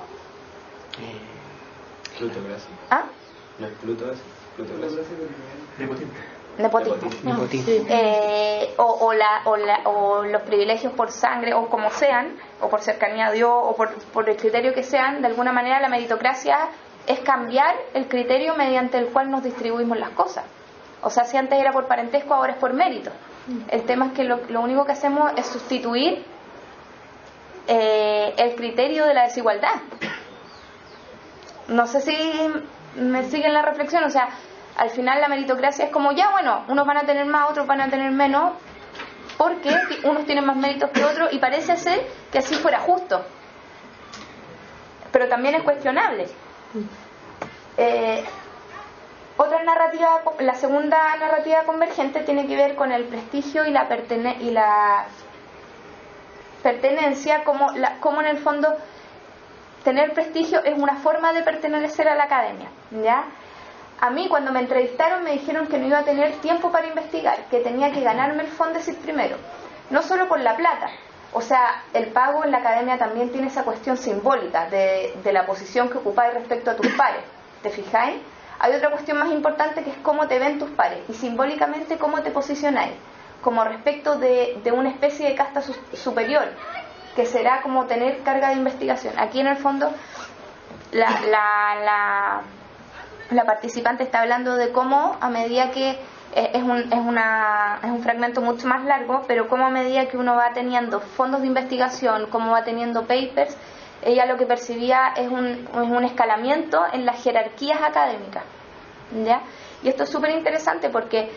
Plutocracia. ¿Ah? No es plutocracia. Nepotismo. O los privilegios por sangre o como sean, o por cercanía a Dios o por el criterio que sean, de alguna manera la meritocracia es cambiar el criterio mediante el cual nos distribuimos las cosas. O sea, si antes era por parentesco, ahora es por mérito. El tema es que lo único que hacemos es sustituir el criterio de la desigualdad. No sé si me siguen la reflexión. O sea, al final la meritocracia es como, ya bueno, unos van a tener más, otros van a tener menos, porque unos tienen más méritos que otros, y parece ser que así fuera justo. Pero también es cuestionable. Otra narrativa, la segunda narrativa convergente tiene que ver con el prestigio y la pertenencia, como en el fondo tener prestigio es una forma de pertenecer a la academia, ¿ya? A mí cuando me entrevistaron me dijeron que no iba a tener tiempo para investigar, que tenía que ganarme el Fondesit primero, no solo por la plata. O sea, el pago en la academia también tiene esa cuestión simbólica de la posición que ocupáis respecto a tus pares. ¿Te fijáis? Hay otra cuestión más importante que es cómo te ven tus pares y simbólicamente cómo te posicionáis, como respecto de una especie de casta superior, que será como tener carga de investigación. Aquí en el fondo la participante está hablando de cómo a medida que es un fragmento mucho más largo, pero cómo a medida que uno va teniendo fondos de investigación, cómo va teniendo papers, ella lo que percibía es un escalamiento en las jerarquías académicas, ¿ya? Y esto es súper interesante porque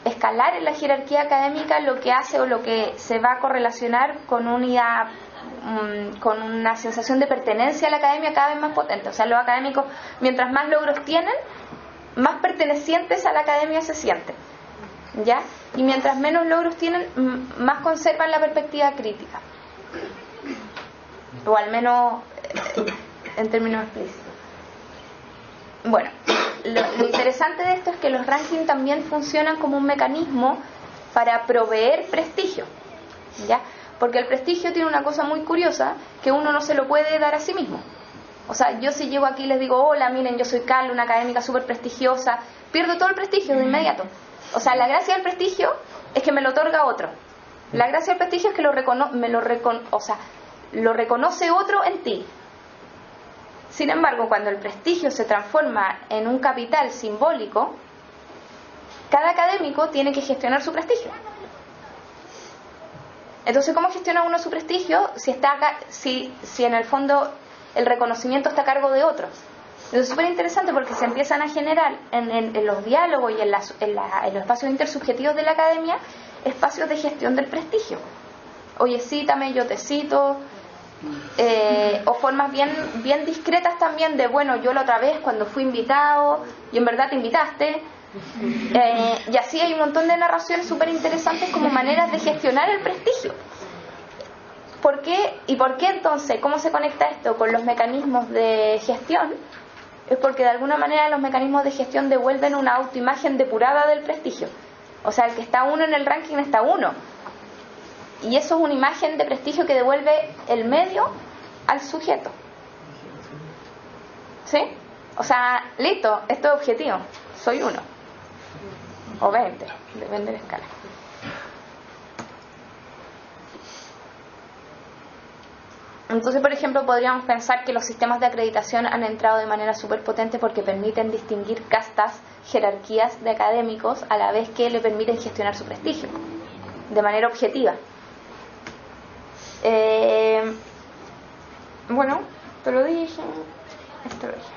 escalar en la jerarquía académica lo que hace o lo que se va a correlacionar con con una sensación de pertenencia a la academia cada vez más potente. O sea, los académicos, mientras más logros tienen, más pertenecientes a la academia se sienten, ¿ya? Y mientras menos logros tienen, más conservan la perspectiva crítica, o al menos en términos explícitos. Bueno, lo interesante de esto es que los rankings también funcionan como un mecanismo para proveer prestigio, ¿ya? Porque el prestigio tiene una cosa muy curiosa, que uno no se lo puede dar a sí mismo. O sea, yo si llego aquí y les digo, hola, miren, yo soy Carla, una académica súper prestigiosa, pierdo todo el prestigio de inmediato. O sea, la gracia del prestigio es que me lo otorga otro. La gracia del prestigio es que lo reconoce otro en ti. Sin embargo, cuando el prestigio se transforma en un capital simbólico, cada académico tiene que gestionar su prestigio. Entonces, ¿cómo gestiona uno su prestigio si en el fondo el reconocimiento está a cargo de otros? Eso es súper interesante porque se empiezan a generar en los diálogos y en los espacios intersubjetivos de la academia espacios de gestión del prestigio. Oye, cítame, yo te cito. O formas bien discretas también de, bueno, yo la otra vez cuando fui invitado y en verdad te invitaste. Y así hay un montón de narraciones súper interesantes como maneras de gestionar el prestigio. ¿Por qué? ¿Y por qué entonces? ¿Cómo se conecta esto con los mecanismos de gestión? Es porque de alguna manera los mecanismos de gestión devuelven una autoimagen depurada del prestigio. O sea, el que está uno en el ranking está uno. Y eso es una imagen de prestigio que devuelve el medio al sujeto. ¿Sí? O sea, listo, esto es objetivo. Soy uno. O 20, depende de la escala. Entonces, por ejemplo, podríamos pensar que los sistemas de acreditación han entrado de manera súper potente porque permiten distinguir castas, jerarquías de académicos a la vez que le permiten gestionar su prestigio de manera objetiva. Bueno, te lo dije. Esto lo dije.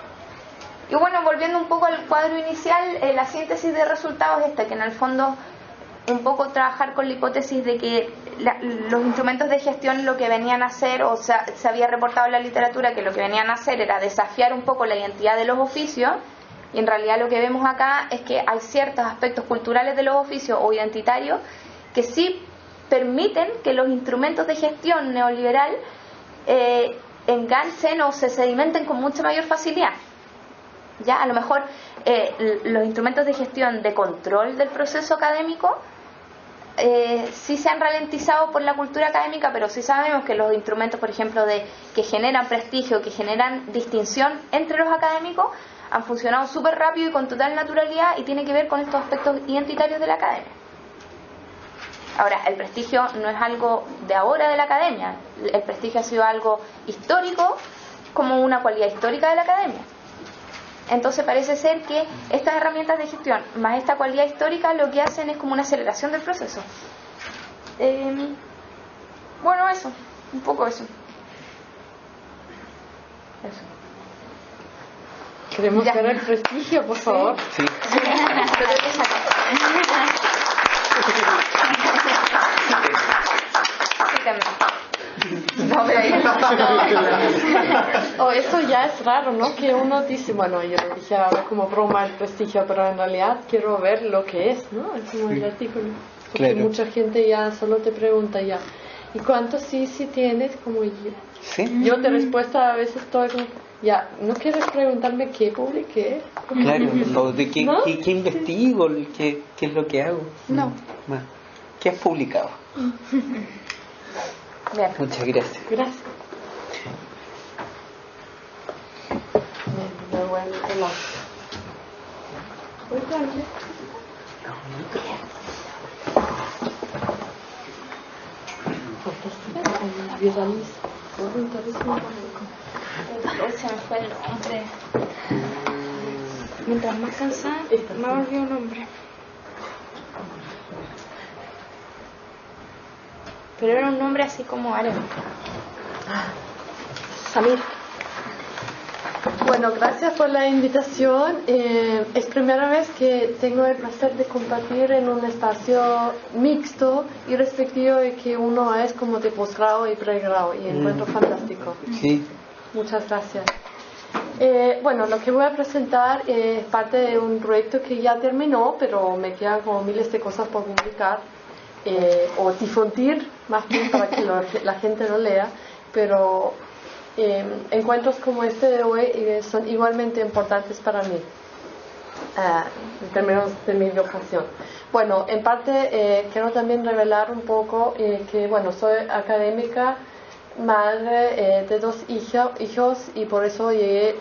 Y bueno, volviendo un poco al cuadro inicial, la síntesis de resultados es esta, que en el fondo un poco trabajar con la hipótesis de que los instrumentos de gestión lo que venían a hacer, o sea, se había reportado en la literatura que lo que venían a hacer era desafiar un poco la identidad de los oficios, y en realidad lo que vemos acá es que hay ciertos aspectos culturales de los oficios o identitarios que sí permiten que los instrumentos de gestión neoliberal enganchen o se sedimenten con mucha mayor facilidad. Ya, a lo mejor los instrumentos de gestión de control del proceso académico sí se han ralentizado por la cultura académica, pero sí sabemos que los instrumentos, por ejemplo, que generan prestigio, que generan distinción entre los académicos, han funcionado súper rápido y con total naturalidad, y tiene que ver con estos aspectos identitarios de la academia. Ahora, el prestigio no es algo de ahora de la academia, el prestigio ha sido algo histórico, como una cualidad histórica de la academia. Entonces parece ser que estas herramientas de gestión más esta cualidad histórica lo que hacen es como una aceleración del proceso. Bueno, eso, un poco eso. Queremos Ya. ver el prestigio, por favor. Sí. Pero esa sí, también. No, pero ahí O eso ya es raro, ¿no? Que uno dice, bueno, yo lo dije ahora como broma el prestigio, pero en realidad quiero ver lo que es, ¿no? Es como el artículo. Porque Claro. mucha gente ya solo te pregunta ya, ¿y cuántos sí tienes? Como yo. Sí, Yo de respuesta a veces estoy como, ya, ¿no quieres preguntarme qué publiqué? claro. O de qué, ¿No? qué investigo, qué es lo que hago. No. Bueno, ¿qué has publicado? Bien. Muchas gracias. Gracias. Me vuelvo el otro. Muy grande. Hoy se me fue el nombre. Mientras más cansada, más olvido el nombre. Pero era un nombre así como árabe. Samir. Bueno, gracias por la invitación. Es primera vez que tengo el placer de compartir en un espacio mixto y respectivo de que uno es como de posgrado y pregrado, y encuentro fantástico. Sí. Muchas gracias. Bueno, lo que voy a presentar es parte de un proyecto que ya terminó, pero me quedan como miles de cosas por publicar o difundir, más bien para que la gente lo lea, pero encuentros como este de hoy son igualmente importantes para mí, en términos de mi vocación. Bueno, en parte quiero también revelar un poco que, bueno, soy académica, madre de 2 hijos, y por eso llegué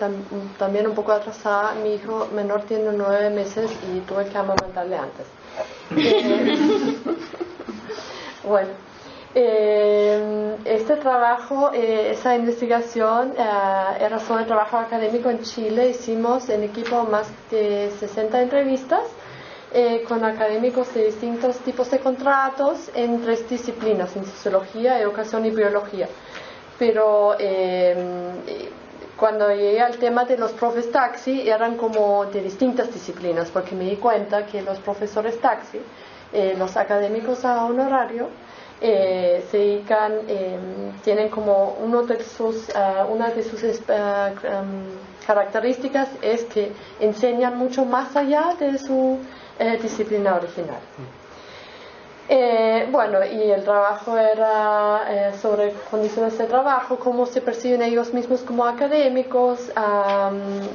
también un poco atrasada. Mi hijo menor tiene 9 meses y tuve que amamantarle antes. Bueno, este trabajo, esa investigación era sobre trabajo académico en Chile. Hicimos en equipo más de 60 entrevistas con académicos de distintos tipos de contratos en 3 disciplinas, en sociología, educación y biología. Pero cuando llegué al tema de los profes taxi, eran como de distintas disciplinas, porque me di cuenta que los profesores taxi, los académicos a honorario, se dedican, tienen como una de sus características es que enseñan mucho más allá de su disciplina original. Bueno, y el trabajo era sobre condiciones de trabajo, cómo se perciben ellos mismos como académicos,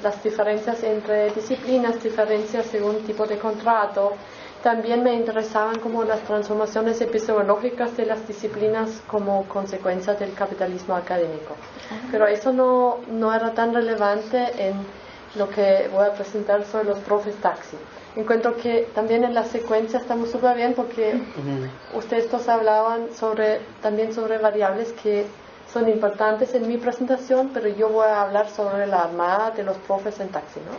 las diferencias entre disciplinas, diferencias según tipo de contrato. También me interesaban como las transformaciones epistemológicas de las disciplinas como consecuencia del capitalismo académico. Pero eso no era tan relevante en lo que voy a presentar sobre los profes taxi. Encuentro que también en la secuencia estamos súper bien, porque ustedes dos hablaban también sobre variables que son importantes en mi presentación, pero yo voy a hablar sobre la armada de los profes en taxi, ¿no?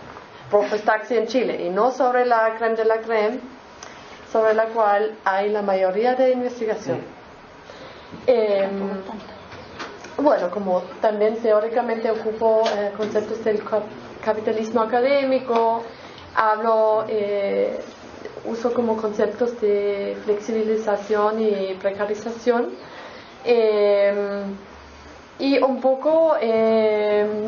Profes taxi en Chile, y no sobre la crème de la crème, sobre la cual hay la mayoría de investigación. Bueno, como también teóricamente ocupo conceptos del capitalismo académico, uso como conceptos de flexibilización y precarización, y un poco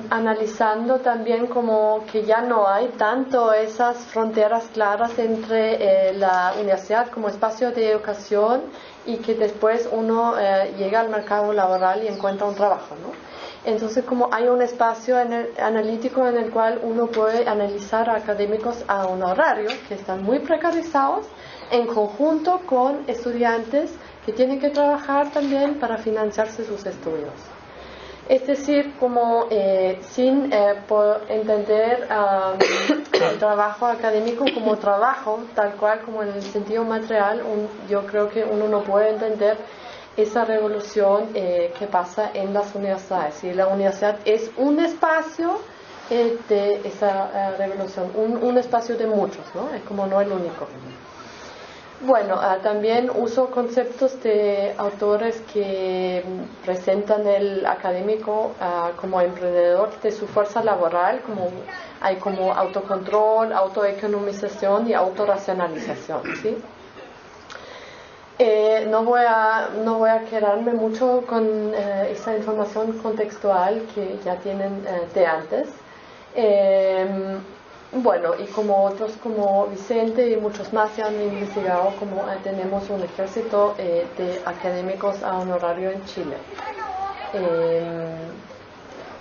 analizando también como que ya no hay tanto esas fronteras claras entre la universidad como espacio de educación y que después uno llega al mercado laboral y encuentra un trabajo, ¿no? Entonces, como hay un espacio analítico en el cual uno puede analizar a académicos a honorario que están muy precarizados, en conjunto con estudiantes que tienen que trabajar también para financiarse sus estudios. Es decir, como sin entender el trabajo académico como trabajo, tal cual como en el sentido material, yo creo que uno no puede entender esa revolución que pasa en las universidades. Y la universidad es un espacio de esa revolución, un espacio de muchos, ¿no? Es como no el único. Bueno, también uso conceptos de autores que presentan el académico como emprendedor de su fuerza laboral, hay como autocontrol, autoeconomización y autorracionalización, ¿sí? No voy a quedarme mucho con esa información contextual que ya tienen de antes. Bueno, y como otros como Vicente y muchos más se han investigado, como tenemos un ejército de académicos a honorario en Chile.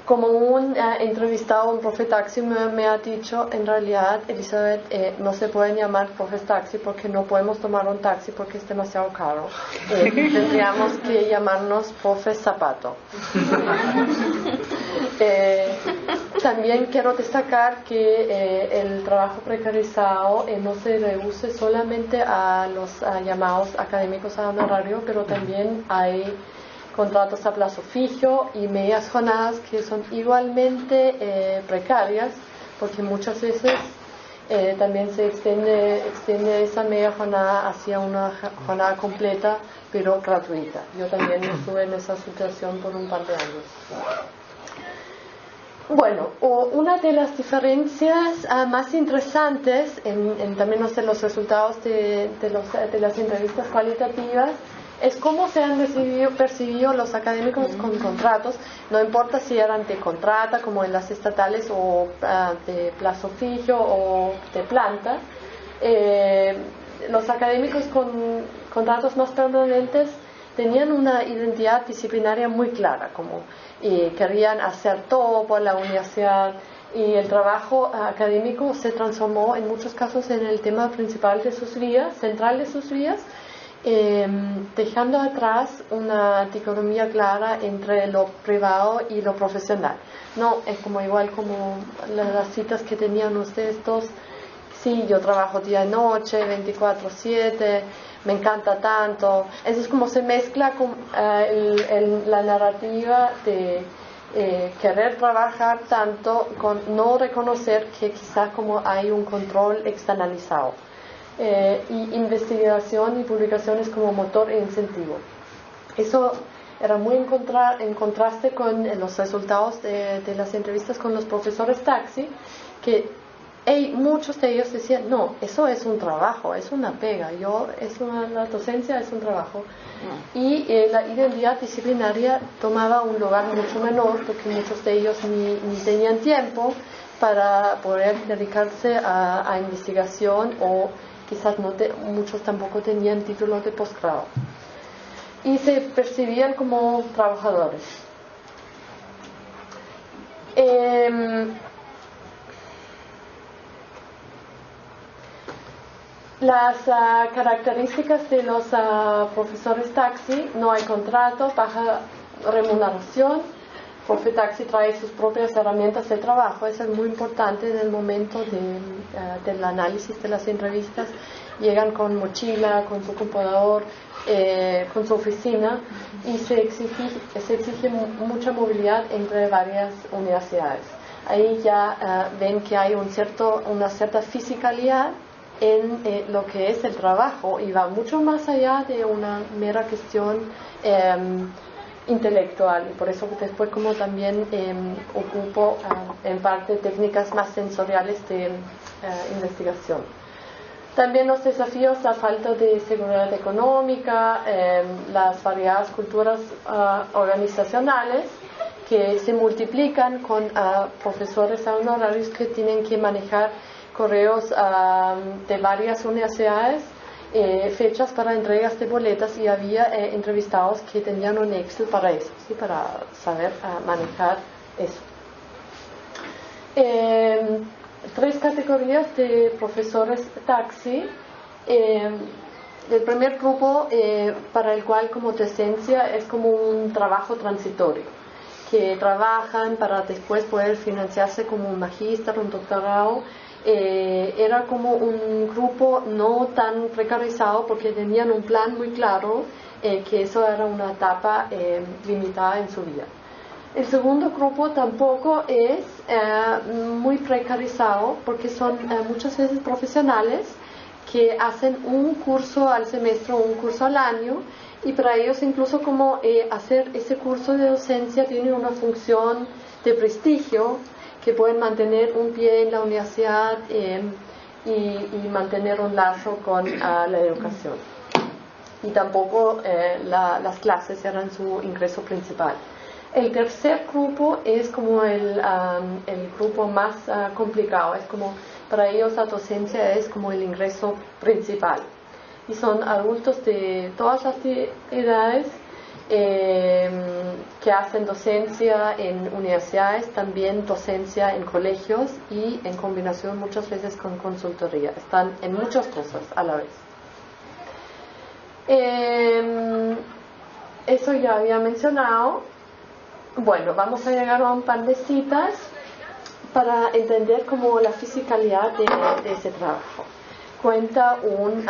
Como un entrevistado, un profe taxi me ha dicho, en realidad, Elizabeth, no se pueden llamar profes taxi porque no podemos tomar un taxi porque es demasiado caro. Tendríamos que llamarnos profes zapato. También quiero destacar que el trabajo precarizado no se reduce solamente a los llamados académicos a honorario, pero también hay contratos a plazo fijo y medias jornadas que son igualmente precarias, porque muchas veces también se extiende esa media jornada hacia una jornada completa, pero gratuita. Yo también estuve en esa situación por un par de años. Bueno, una de las diferencias más interesantes en términos de los resultados de las entrevistas cualitativas es cómo se han percibido los académicos con contratos, no importa si eran de contrata como en las estatales o de plazo fijo o de planta. Los académicos con contratos más permanentes tenían una identidad disciplinaria muy clara, como querían hacer todo por la universidad, y el trabajo académico se transformó en muchos casos en el tema principal de sus vidas, central de sus vidas, dejando atrás una dicotomía clara entre lo privado y lo profesional. No, es como igual como las citas que tenían ustedes dos. Sí, yo trabajo día y noche, 24/7, me encanta tanto. Eso es como se mezcla con la narrativa de querer trabajar tanto con no reconocer que quizás como hay un control externalizado. Y investigación y publicaciones como motor e incentivo. Eso era muy en contraste con los resultados de las entrevistas con los profesores taxi, que muchos de ellos decían, no, eso es un trabajo, es una pega, la docencia es un trabajo. Y la identidad disciplinaria tomaba un lugar mucho menor, porque muchos de ellos ni tenían tiempo para poder dedicarse a investigación, o quizás muchos tampoco tenían títulos de posgrado. Y se percibían como trabajadores. Las características de los profesores taxi: no hay contrato, baja remuneración. Profe taxi trae sus propias herramientas de trabajo. Eso es muy importante en el momento del análisis de las entrevistas. Llegan con mochila, con su computador, con su oficina, y se exige mucha movilidad entre varias universidades. Ahí ya ven que hay una cierta fisicalidad en lo que es el trabajo, y va mucho más allá de una mera cuestión intelectual, y por eso después como también ocupo en parte técnicas más sensoriales de investigación. También los desafíos: la falta de seguridad económica, las variadas culturas organizacionales que se multiplican con profesores honorarios que tienen que manejar correos de varias universidades, fechas para entregas de boletas, y había entrevistados que tenían un Excel para eso, ¿sí? Para saber manejar eso. 3 categorías de profesores taxi. El primer grupo para el cual como docencia es como un trabajo transitorio, que trabajan para después poder financiarse como un magíster, un doctorado. Era como un grupo no tan precarizado porque tenían un plan muy claro, que eso era una etapa limitada en su vida. El segundo grupo tampoco es muy precarizado porque son muchas veces profesionales que hacen un curso al semestre o un curso al año, y para ellos incluso como hacer ese curso de docencia tiene una función de prestigio, que pueden mantener un pie en la universidad y mantener un lazo con la educación. Y tampoco las clases eran su ingreso principal. El tercer grupo es como el grupo más complicado, es como para ellos la docencia es como el ingreso principal. Y son adultos de todas las edades que hacen docencia en universidades, también docencia en colegios y en combinación muchas veces con consultoría. Están en muchas cosas a la vez. Eso ya había mencionado. Bueno, vamos a llegar a un par de citas para entender como la fisicalidad de ese trabajo. Cuenta un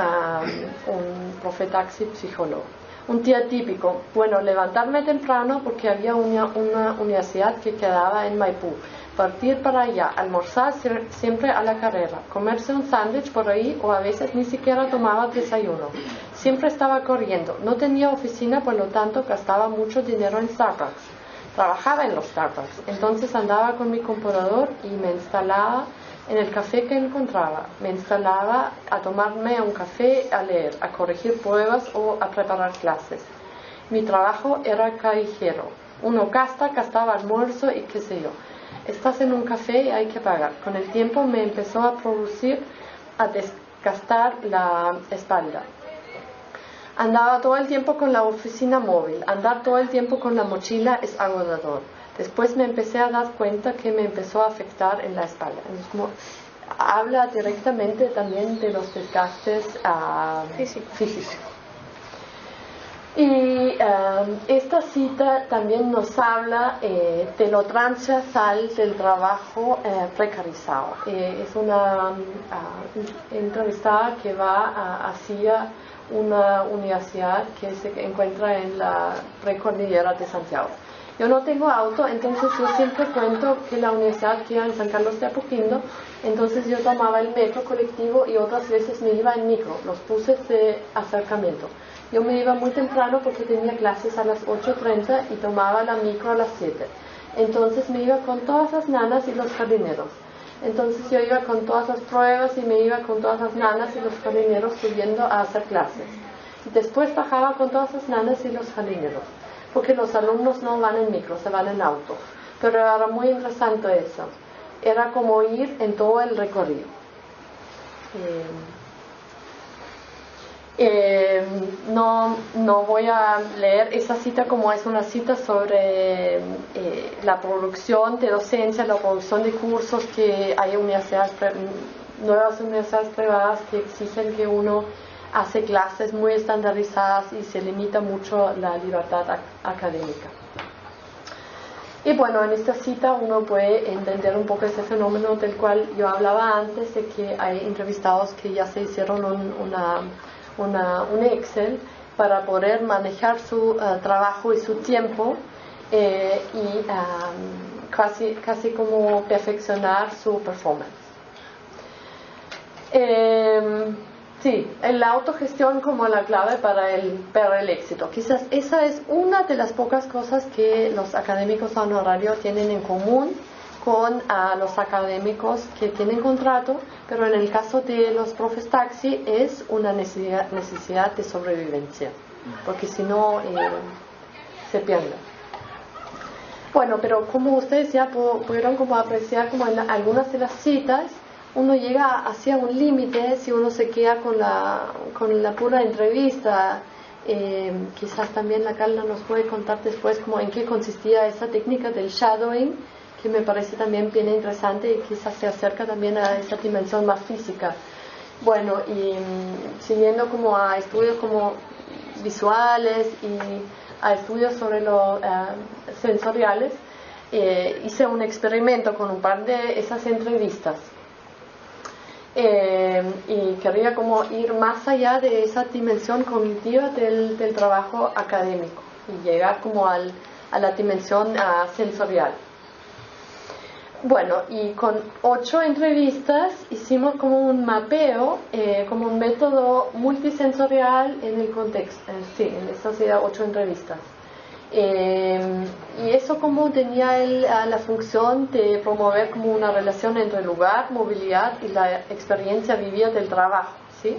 profetaxi psicólogo. Un día típico, bueno, levantarme temprano porque había una universidad que quedaba en Maipú, partir para allá, almorzar siempre a la carrera, comerse un sándwich por ahí o a veces ni siquiera tomaba desayuno. Siempre estaba corriendo, no tenía oficina, por lo tanto gastaba mucho dinero en Starbucks. Trabajaba en los Starbucks, entonces andaba con mi computador y me instalaba en el café que encontraba. Me instalaba a tomarme un café, a leer, a corregir pruebas o a preparar clases. Mi trabajo era callejero. Uno gastaba almuerzo y qué sé yo. Estás en un café y hay que pagar. Con el tiempo me empezó a desgastar la espalda. Andaba todo el tiempo con la oficina móvil. Andar todo el tiempo con la mochila es agotador. Después me empecé a dar cuenta que me empezó a afectar en la espalda. Entonces, como habla directamente también de los desgastes físicos. Y esta cita también nos habla de lo transversal del trabajo precarizado. Es una entrevistada que va hacia una universidad que se encuentra en la precordillera de Santiago. Yo no tengo auto, entonces yo siempre cuento que la universidad queda en San Carlos de Apoquindo, entonces yo tomaba el metro colectivo y otras veces me iba en micro, los buses de acercamiento. Yo me iba muy temprano porque tenía clases a las 8:30 y tomaba la micro a las 7. Entonces me iba con todas las nanas y los jardineros. Entonces yo iba con todas las pruebas y me iba con todas las nanas y los jardineros subiendo a hacer clases. Y después bajaba con todas las nanas y los jardineros, porque los alumnos no van en micro, se van en auto. Pero era muy interesante eso. Era como ir en todo el recorrido. No voy a leer esa cita como es una cita sobre la producción de docencia, la producción de cursos, que hay nuevas universidades privadas que exigen que uno hace clases muy estandarizadas y se limita mucho la libertad académica. Y bueno, en esta cita uno puede entender un poco ese fenómeno del cual yo hablaba antes, de que hay entrevistados que ya se hicieron un Excel para poder manejar su trabajo y su tiempo y casi como perfeccionar su performance. Sí, la autogestión como la clave para el éxito. Quizás esa es una de las pocas cosas que los académicos a honorario tienen en común con los académicos que tienen contrato, pero en el caso de los profes taxi es una necesidad de sobrevivencia, porque si no se pierde. Bueno, pero como ustedes ya pudieron como apreciar como en algunas de las citas, uno llega hacia un límite si uno se queda con la pura entrevista. Quizás también la Carla nos puede contar después como en qué consistía esa técnica del shadowing, que me parece también bien interesante y quizás se acerca también a esa dimensión más física. Bueno, y siguiendo como a estudios como visuales y a estudios sobre los sensoriales, hice un experimento con un par de esas entrevistas. Y quería como ir más allá de esa dimensión cognitiva del trabajo académico y llegar como a la dimensión sensorial. Bueno, y con 8 entrevistas hicimos como un mapeo, como un método multisensorial en el contexto, sí, en estas 8 entrevistas. Y eso como tenía la función de promover como una relación entre lugar, movilidad y la experiencia vivida del trabajo, ¿sí?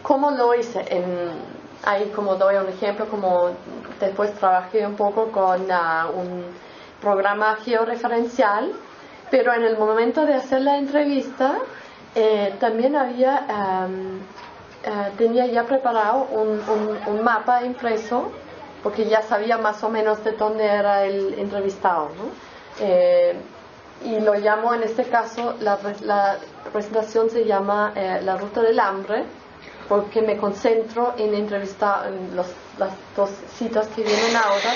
¿Cómo lo hice? Ahí como doy un ejemplo, como después trabajé un poco con un programa georreferencial, pero en el momento de hacer la entrevista también tenía ya preparado un mapa impreso, porque ya sabía más o menos de dónde era el entrevistado, ¿no? Y lo llamo en este caso, la presentación se llama La Ruta del Hambre, porque me concentro en entrevistar las 2 citas que vienen ahora,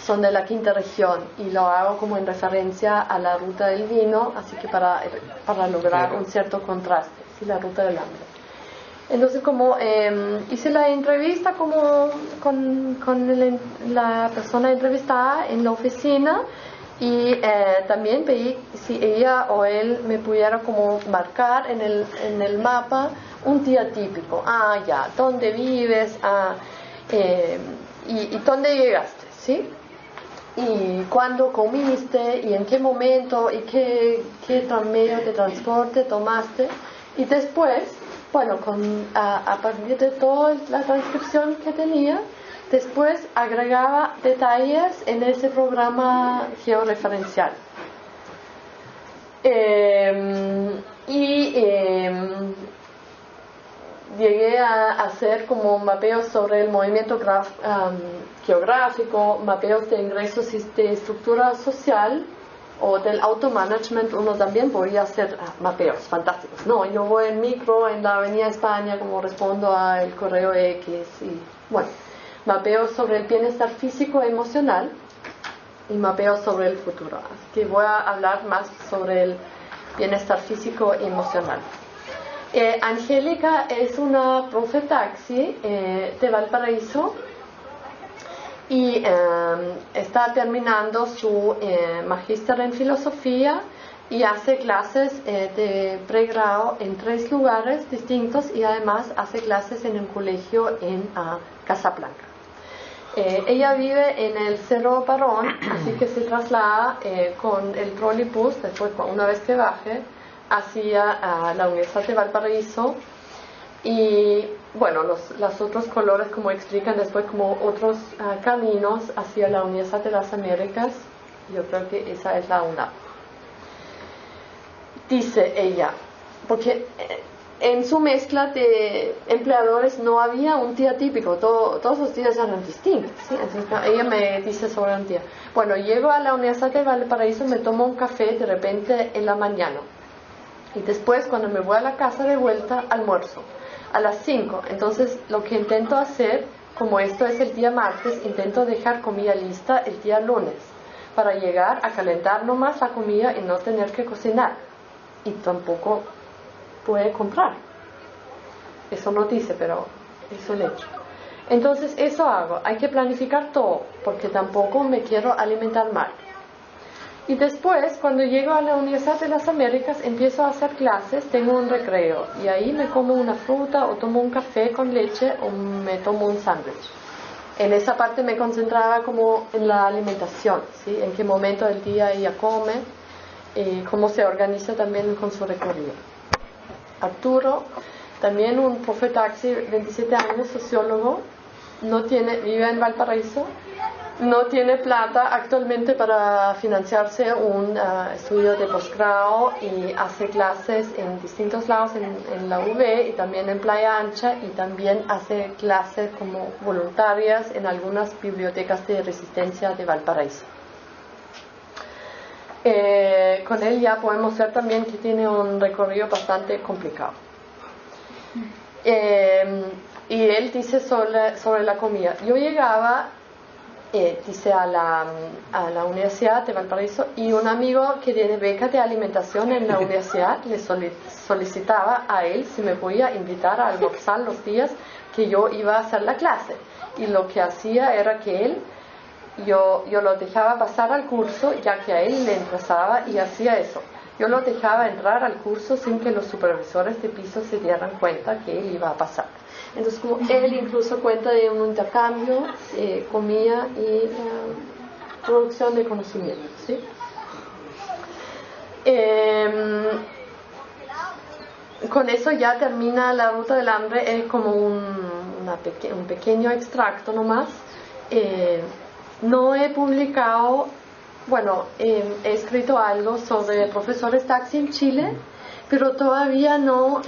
son de la 5ª región, y lo hago como en referencia a la Ruta del Vino, así que para lograr un cierto contraste, ¿sí? La Ruta del Hambre. Entonces como hice la entrevista como con la persona entrevistada en la oficina, y también pedí si ella o él me pudiera como marcar en el mapa un día típico. Ya, ¿dónde vives? Y ¿dónde llegaste? ¿Sí? Y cuándo comiste, y en qué momento, y qué medio de transporte tomaste. Y después, bueno, a partir de toda la transcripción que tenía, después agregaba detalles en ese programa georreferencial. Llegué a hacer como mapeos sobre el movimiento geográfico, mapeos de ingresos y de estructura social, o del automanagement. Uno también podría hacer mapeos fantásticos. No, yo voy en micro en la Avenida España, como respondo al correo X, y bueno, mapeos sobre el bienestar físico e emocional, y mapeos sobre el futuro. Así que voy a hablar más sobre el bienestar físico e emocional. Angélica es una profe taxi de Valparaíso, y está terminando su magíster en filosofía, y hace clases de pregrado en 3 lugares distintos, y además hace clases en un colegio en Casablanca. Ella vive en el Cerro Parón, así que se traslada con el trolleybús, después una vez que baje, hacia la Universidad de Valparaíso. Y bueno, los otros colores como explican después como otros caminos hacia la Universidad de las Américas. Yo creo que esa es la UNAM. Dice ella, porque en su mezcla de empleadores no había un día típico, todos los días eran distintos, ¿sí? Entonces ella me dice sobre un día, bueno, llego a la Universidad de Valparaíso, me tomo un café de repente en la mañana, y después cuando me voy a la casa de vuelta almuerzo a las 5. Entonces lo que intento hacer, como esto es el día martes, intento dejar comida lista el día lunes para llegar a calentar nomás la comida y no tener que cocinar, y tampoco puede comprar. Eso no dice, pero eso es el hecho. Entonces eso hago, hay que planificar todo, porque tampoco me quiero alimentar mal. Y después, cuando llego a la Universidad de las Américas, empiezo a hacer clases, tengo un recreo, y ahí me como una fruta, o tomo un café con leche, o me tomo un sándwich. En esa parte me concentraba como en la alimentación, ¿sí? En qué momento del día ella come, y cómo se organiza también con su recorrido. Arturo, también un profe taxi, 27 años, sociólogo, vive en Valparaíso, no tiene plata actualmente para financiarse un estudio de posgrado, y hace clases en distintos lados en la UV y también en Playa Ancha, y también hace clases como voluntarias en algunas bibliotecas de resistencia de Valparaíso. Con él ya podemos ver también que tiene un recorrido bastante complicado. Y él dice sobre la comida. Yo llegaba, dice, a la Universidad de Valparaíso, y un amigo que tiene beca de alimentación en la universidad le solicitaba a él si me podía invitar a almorzar los días que yo iba a hacer la clase. Y lo que hacía era que yo lo dejaba pasar al curso, ya que a él le interesaba, y hacía eso. Yo lo dejaba entrar al curso sin que los supervisores de piso se dieran cuenta que él iba a pasar. Entonces, como él incluso cuenta de un intercambio, comida y producción de conocimiento, ¿sí? Con eso ya termina la ruta del hambre. Es como un pequeño extracto nomás. No he publicado, bueno, he escrito algo sobre profesores taxi en Chile, pero todavía no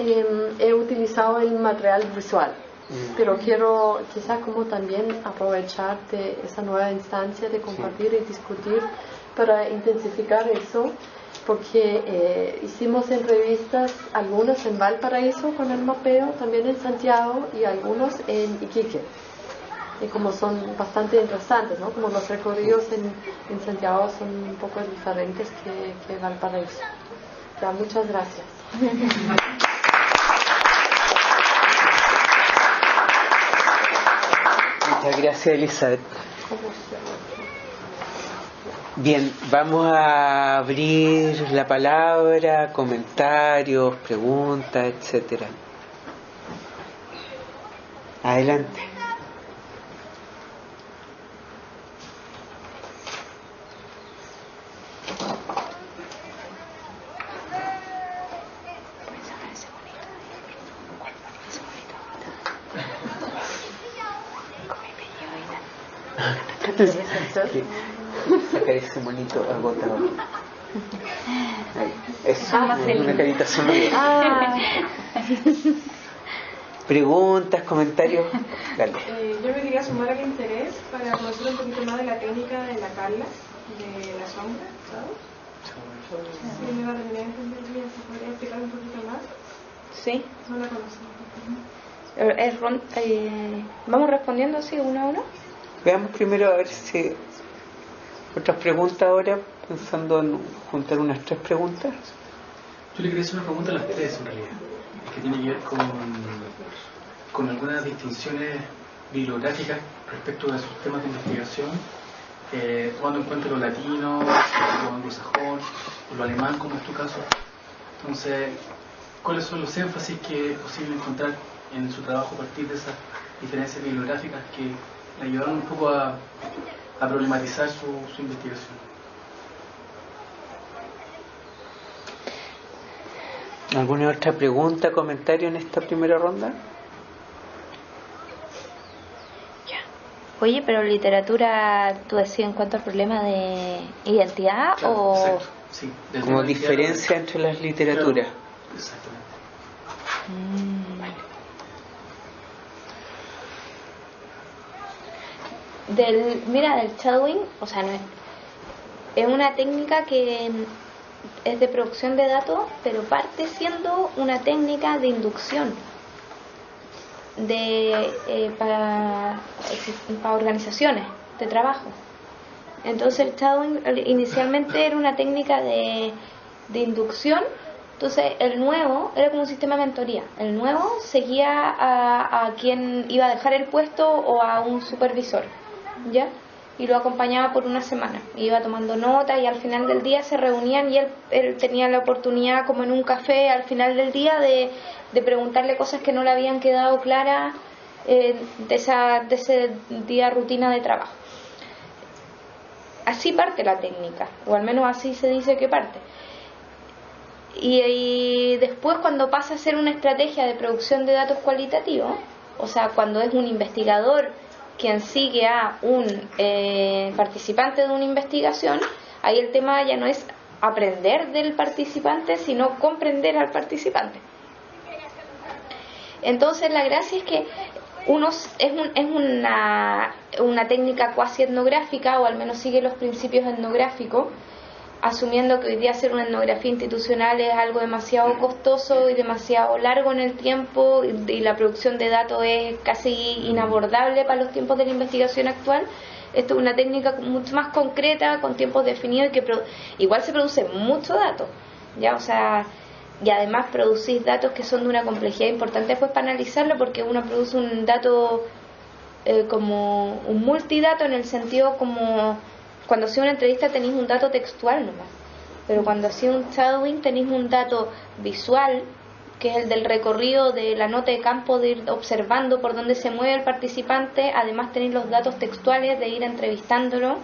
he utilizado el material visual. Pero quiero quizá como también aprovechar de esa nueva instancia de compartir y discutir para intensificar eso, porque hicimos entrevistas, algunas en Valparaíso con el mapeo, también en Santiago, y algunos en Iquique. Y como son bastante interesantes, ¿no? Como los recorridos en Santiago son un poco diferentes que Valparaíso. Ya, muchas gracias. Muchas gracias, Elizabeth. Bien, vamos a abrir la palabra, comentarios, preguntas, etcétera. Adelante. Sacar ese monito agotado. Eso, una carita sonrida. Preguntas, comentarios. Dale. Yo me quería sumar al interés para conocer un poquito más de la técnica de la Carla, de la sombra, ¿sabes? Sí, me va a terminar de entender bien, ¿se podría explicar un poquito más? Sí. No la conocemos. Vamos respondiendo así uno a uno. Veamos primero a ver si otras preguntas ahora, pensando en juntar unas 3 preguntas. Yo le quería hacer una pregunta a las 3 en realidad, que tiene que ver con algunas distinciones bibliográficas respecto de sus temas de investigación, tomando en cuenta lo latino, lo anglosajón, o lo alemán, como es tu caso. Entonces, ¿cuáles son los énfasis que es posible encontrar en su trabajo a partir de esas diferencias bibliográficas que le ayudaron un poco a problematizar su investigación? ¿Alguna otra pregunta, comentario en esta primera ronda? Ya. Oye, pero literatura, ¿tú decías en cuanto al problema de identidad? Claro, o...? Exacto, sí. Como diferencia entre las literaturas. Claro, exactamente. Vale. Del shadowing, o sea, no es una técnica que es de producción de datos, pero parte siendo una técnica de inducción para organizaciones de trabajo. Entonces el shadowing inicialmente era una técnica de inducción. Entonces el nuevo era como un sistema de mentoría. El nuevo seguía a quien iba a dejar el puesto o a un supervisor, ¿ya? Y lo acompañaba por una semana. Iba tomando nota y al final del día se reunían y él tenía la oportunidad, como en un café al final del día, de preguntarle cosas que no le habían quedado claras de ese día rutina de trabajo. Así parte la técnica, o al menos así se dice que parte. Y después, cuando pasa a ser una estrategia de producción de datos cualitativos, o sea, cuando es un investigador quien sigue a un participante de una investigación, ahí el tema ya no es aprender del participante, sino comprender al participante. Entonces la gracia es que es una técnica cuasi etnográfica, o al menos sigue los principios etnográficos, asumiendo que hoy día hacer una etnografía institucional es algo demasiado costoso y demasiado largo en el tiempo y la producción de datos es casi inabordable para los tiempos de la investigación actual. Esto es una técnica mucho más concreta, con tiempos definidos y que igual se produce mucho dato, ¿ya? O sea, y además producís datos que son de una complejidad importante después para analizarlo, porque uno produce un dato como un multidato, en el sentido como cuando hacía una entrevista tenéis un dato textual nomás, pero cuando hacía un shadowing tenéis un dato visual, que es el del recorrido de la nota de campo, de ir observando por dónde se mueve el participante. Además tenéis los datos textuales de ir entrevistándolo.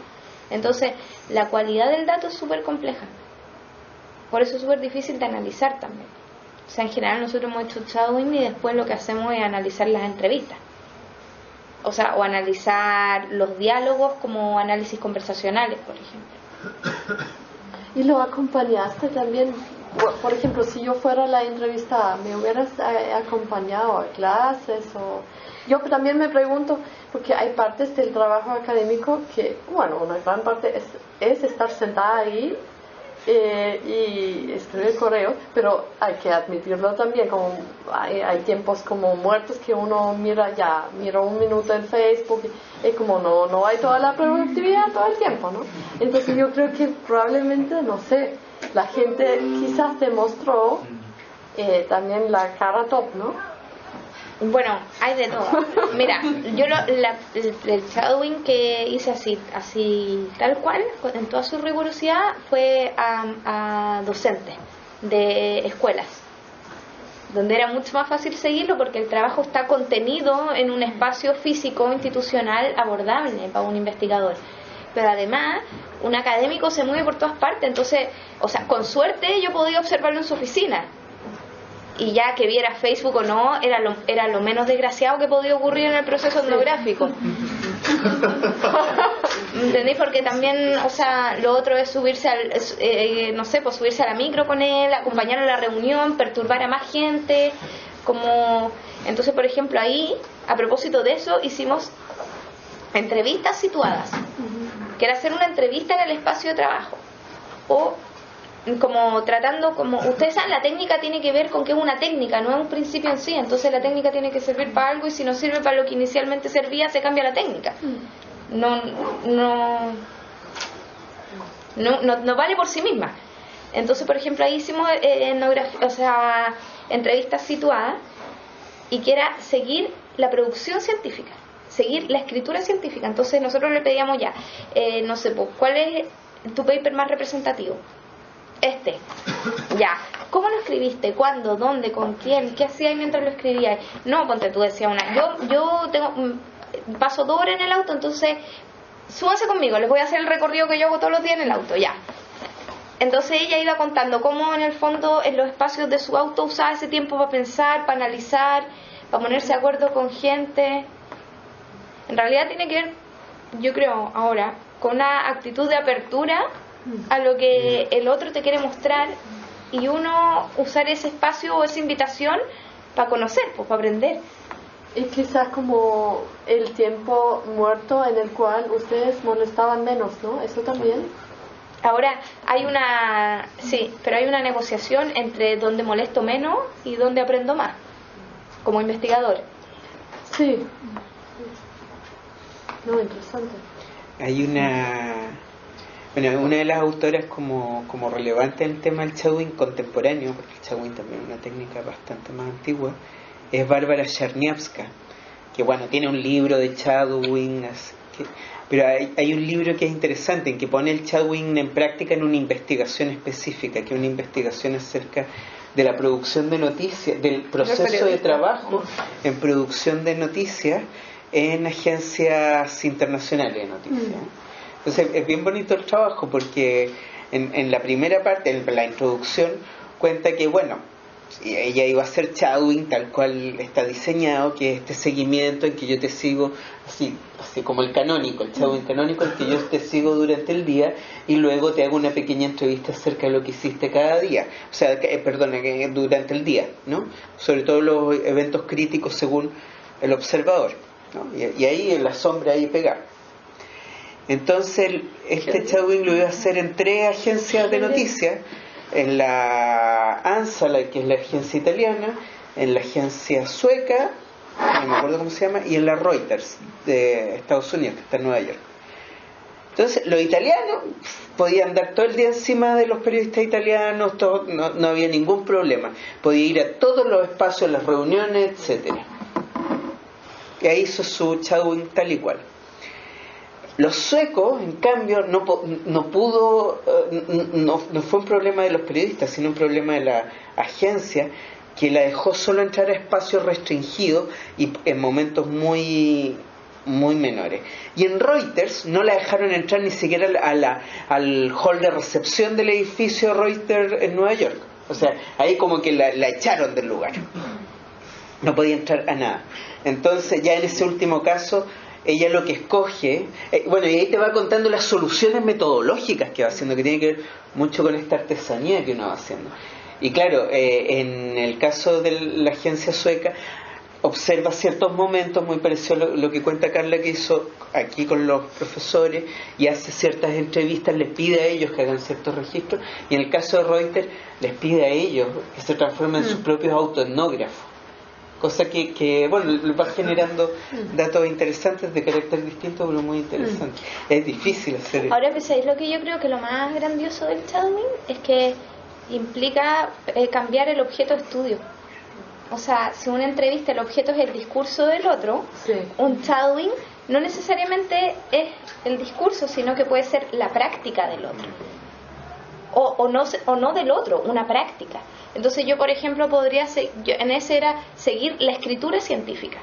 Entonces la cualidad del dato es súper compleja, por eso es súper difícil de analizar también. O sea, en general nosotros hemos hecho shadowing y después lo que hacemos es analizar las entrevistas, o sea, o analizar los diálogos como análisis conversacionales, por ejemplo. ¿Y lo acompañaste también? Por ejemplo, si yo fuera la entrevistada, ¿me hubieras acompañado a clases? O yo también me pregunto, porque hay partes del trabajo académico que, bueno, una gran parte es estar sentada ahí y escribir correos, pero hay que admitirlo también, como hay tiempos como muertos que uno mira un minuto en Facebook y como no hay toda la productividad todo el tiempo, ¿no? Entonces yo creo que probablemente, no sé, la gente quizás demostró también la cara top, ¿no? Bueno, hay de todo. Mira, yo el shadowing que hice así tal cual, en toda su rigurosidad, fue a docentes de escuelas, donde era mucho más fácil seguirlo porque el trabajo está contenido en un espacio físico institucional abordable para un investigador. Pero además, un académico se mueve por todas partes, entonces, o sea, con suerte yo podía observarlo en su oficina. Y ya que viera Facebook o no, era lo menos desgraciado que podía ocurrir en el proceso etnográfico. ¿Entendéis? Porque también, o sea, lo otro es subirse subirse a la micro con él, acompañar a la reunión, perturbar a más gente, como... Entonces, por ejemplo, ahí, a propósito de eso, hicimos entrevistas situadas, que era hacer una entrevista en el espacio de trabajo, o como tratando, como ustedes saben, la técnica tiene que ver con que es una técnica, no es un principio en sí. Entonces la técnica tiene que servir para algo, y si no sirve para lo que inicialmente servía, se cambia la técnica. No vale por sí misma. Entonces, por ejemplo, ahí hicimos entrevistas situadas, y que era seguir la producción científica, seguir la escritura científica. Entonces nosotros le pedíamos no sé, pues, ¿cuál es tu paper más representativo? Ya, ¿cómo lo escribiste? ¿Cuándo? ¿Dónde? ¿Con quién? ¿Qué hacías mientras lo escribías? No, ponte tú, decía yo paso 2 horas en el auto, entonces súbanse conmigo, les voy a hacer el recorrido que yo hago todos los días en el auto, ya. Entonces ella iba contando cómo en el fondo en los espacios de su auto usaba ese tiempo para pensar, para analizar, para ponerse de acuerdo con gente. En realidad tiene que ver, yo creo ahora, con una actitud de apertura a lo que el otro te quiere mostrar, y uno usar ese espacio o esa invitación para conocer, pues, para aprender. Y quizás como el tiempo muerto en el cual ustedes molestaban menos, ¿no? Eso también. Ahora hay pero hay una negociación entre donde molesto menos y donde aprendo más, como investigador. Sí. No, interesante. Hay una de las autoras como relevante en el tema del shadowing contemporáneo, porque el shadowing también es una técnica bastante más antigua, es Bárbara Czerniawska, que bueno, tiene un libro de shadowing, pero hay un libro que es interesante, en que pone el shadowing en práctica en una investigación específica, que es una investigación acerca de la producción de noticias, del proceso de trabajo en producción de noticias en agencias internacionales de noticias. Entonces es bien bonito el trabajo, porque en la primera parte, en la introducción, cuenta que bueno, ella iba a hacer shadowing tal cual está diseñado, que es este seguimiento en que yo te sigo, así como el canónico, el shadowing canónico, en que yo te sigo durante el día y luego te hago una pequeña entrevista acerca de lo que hiciste cada día, o sea, durante el día, ¿no? Sobre todo los eventos críticos según el observador, ¿no? Y ahí en la sombra ahí pegado. Entonces este shadowing lo iba a hacer en 3 agencias de noticias, en la ANSA, que es la agencia italiana, en la agencia sueca, no me acuerdo cómo se llama, y en la Reuters de Estados Unidos, que está en Nueva York. Entonces los italianos podían dar todo el día encima de los periodistas italianos, no había ningún problema, podía ir a todos los espacios, las reuniones, etcétera. Y ahí hizo su shadowing tal y cual. Los suecos, en cambio, no fue un problema de los periodistas, sino un problema de la agencia, que la dejó solo entrar a espacios restringidos y en momentos muy menores. Y en Reuters no la dejaron entrar ni siquiera al hall de recepción del edificio Reuters en Nueva York. O sea, ahí como que la echaron del lugar. No podía entrar a nada. Entonces, ya en ese último caso, ella lo que escoge, bueno, y ahí te va contando las soluciones metodológicas que va haciendo, que tiene que ver mucho con esta artesanía que uno va haciendo. Y claro, en el caso de la agencia sueca, observa ciertos momentos, muy parecido a lo que cuenta Carla, que hizo aquí con los profesores, y hace ciertas entrevistas, les pide a ellos que hagan ciertos registros, y en el caso de Reuters, les pide a ellos que se transformen en sus propios autoetnógrafos. Cosa que bueno, va generando datos interesantes de carácter distinto, pero muy interesantes. Es difícil hacer eso. Ahora, pensáis, lo que yo creo que lo más grandioso del shadowing es que implica cambiar el objeto de estudio. O sea, si una entrevista el objeto es el discurso del otro, sí, un shadowing no necesariamente es el discurso, sino que puede ser la práctica del otro. O no del otro, una práctica. Entonces yo, por ejemplo, en ese era seguir la escritura científica.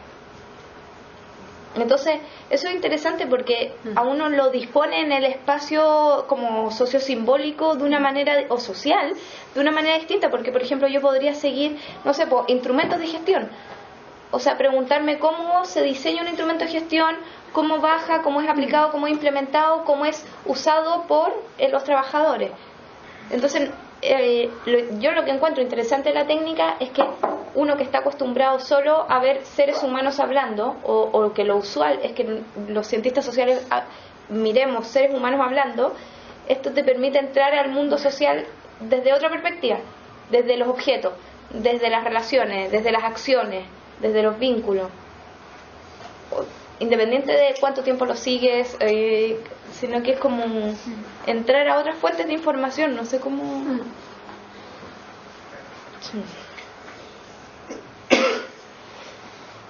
Entonces, eso es interesante porque a uno lo dispone en el espacio como sociosimbólico de una manera, o social, de una manera distinta, porque, por ejemplo, yo podría seguir, no sé, instrumentos de gestión. O sea, preguntarme cómo se diseña un instrumento de gestión, cómo baja, cómo es aplicado, cómo es implementado, cómo es usado por los trabajadores. Entonces, yo lo que encuentro interesante de la técnica es que uno que está acostumbrado solo a ver seres humanos hablando, o que lo usual es que los cientistas sociales miremos seres humanos hablando, esto te permite entrar al mundo social desde otra perspectiva, desde los objetos, desde las relaciones, desde las acciones, desde los vínculos, independiente de cuánto tiempo lo sigues, sino que es como entrar a otras fuentes de información, no sé cómo. Sí.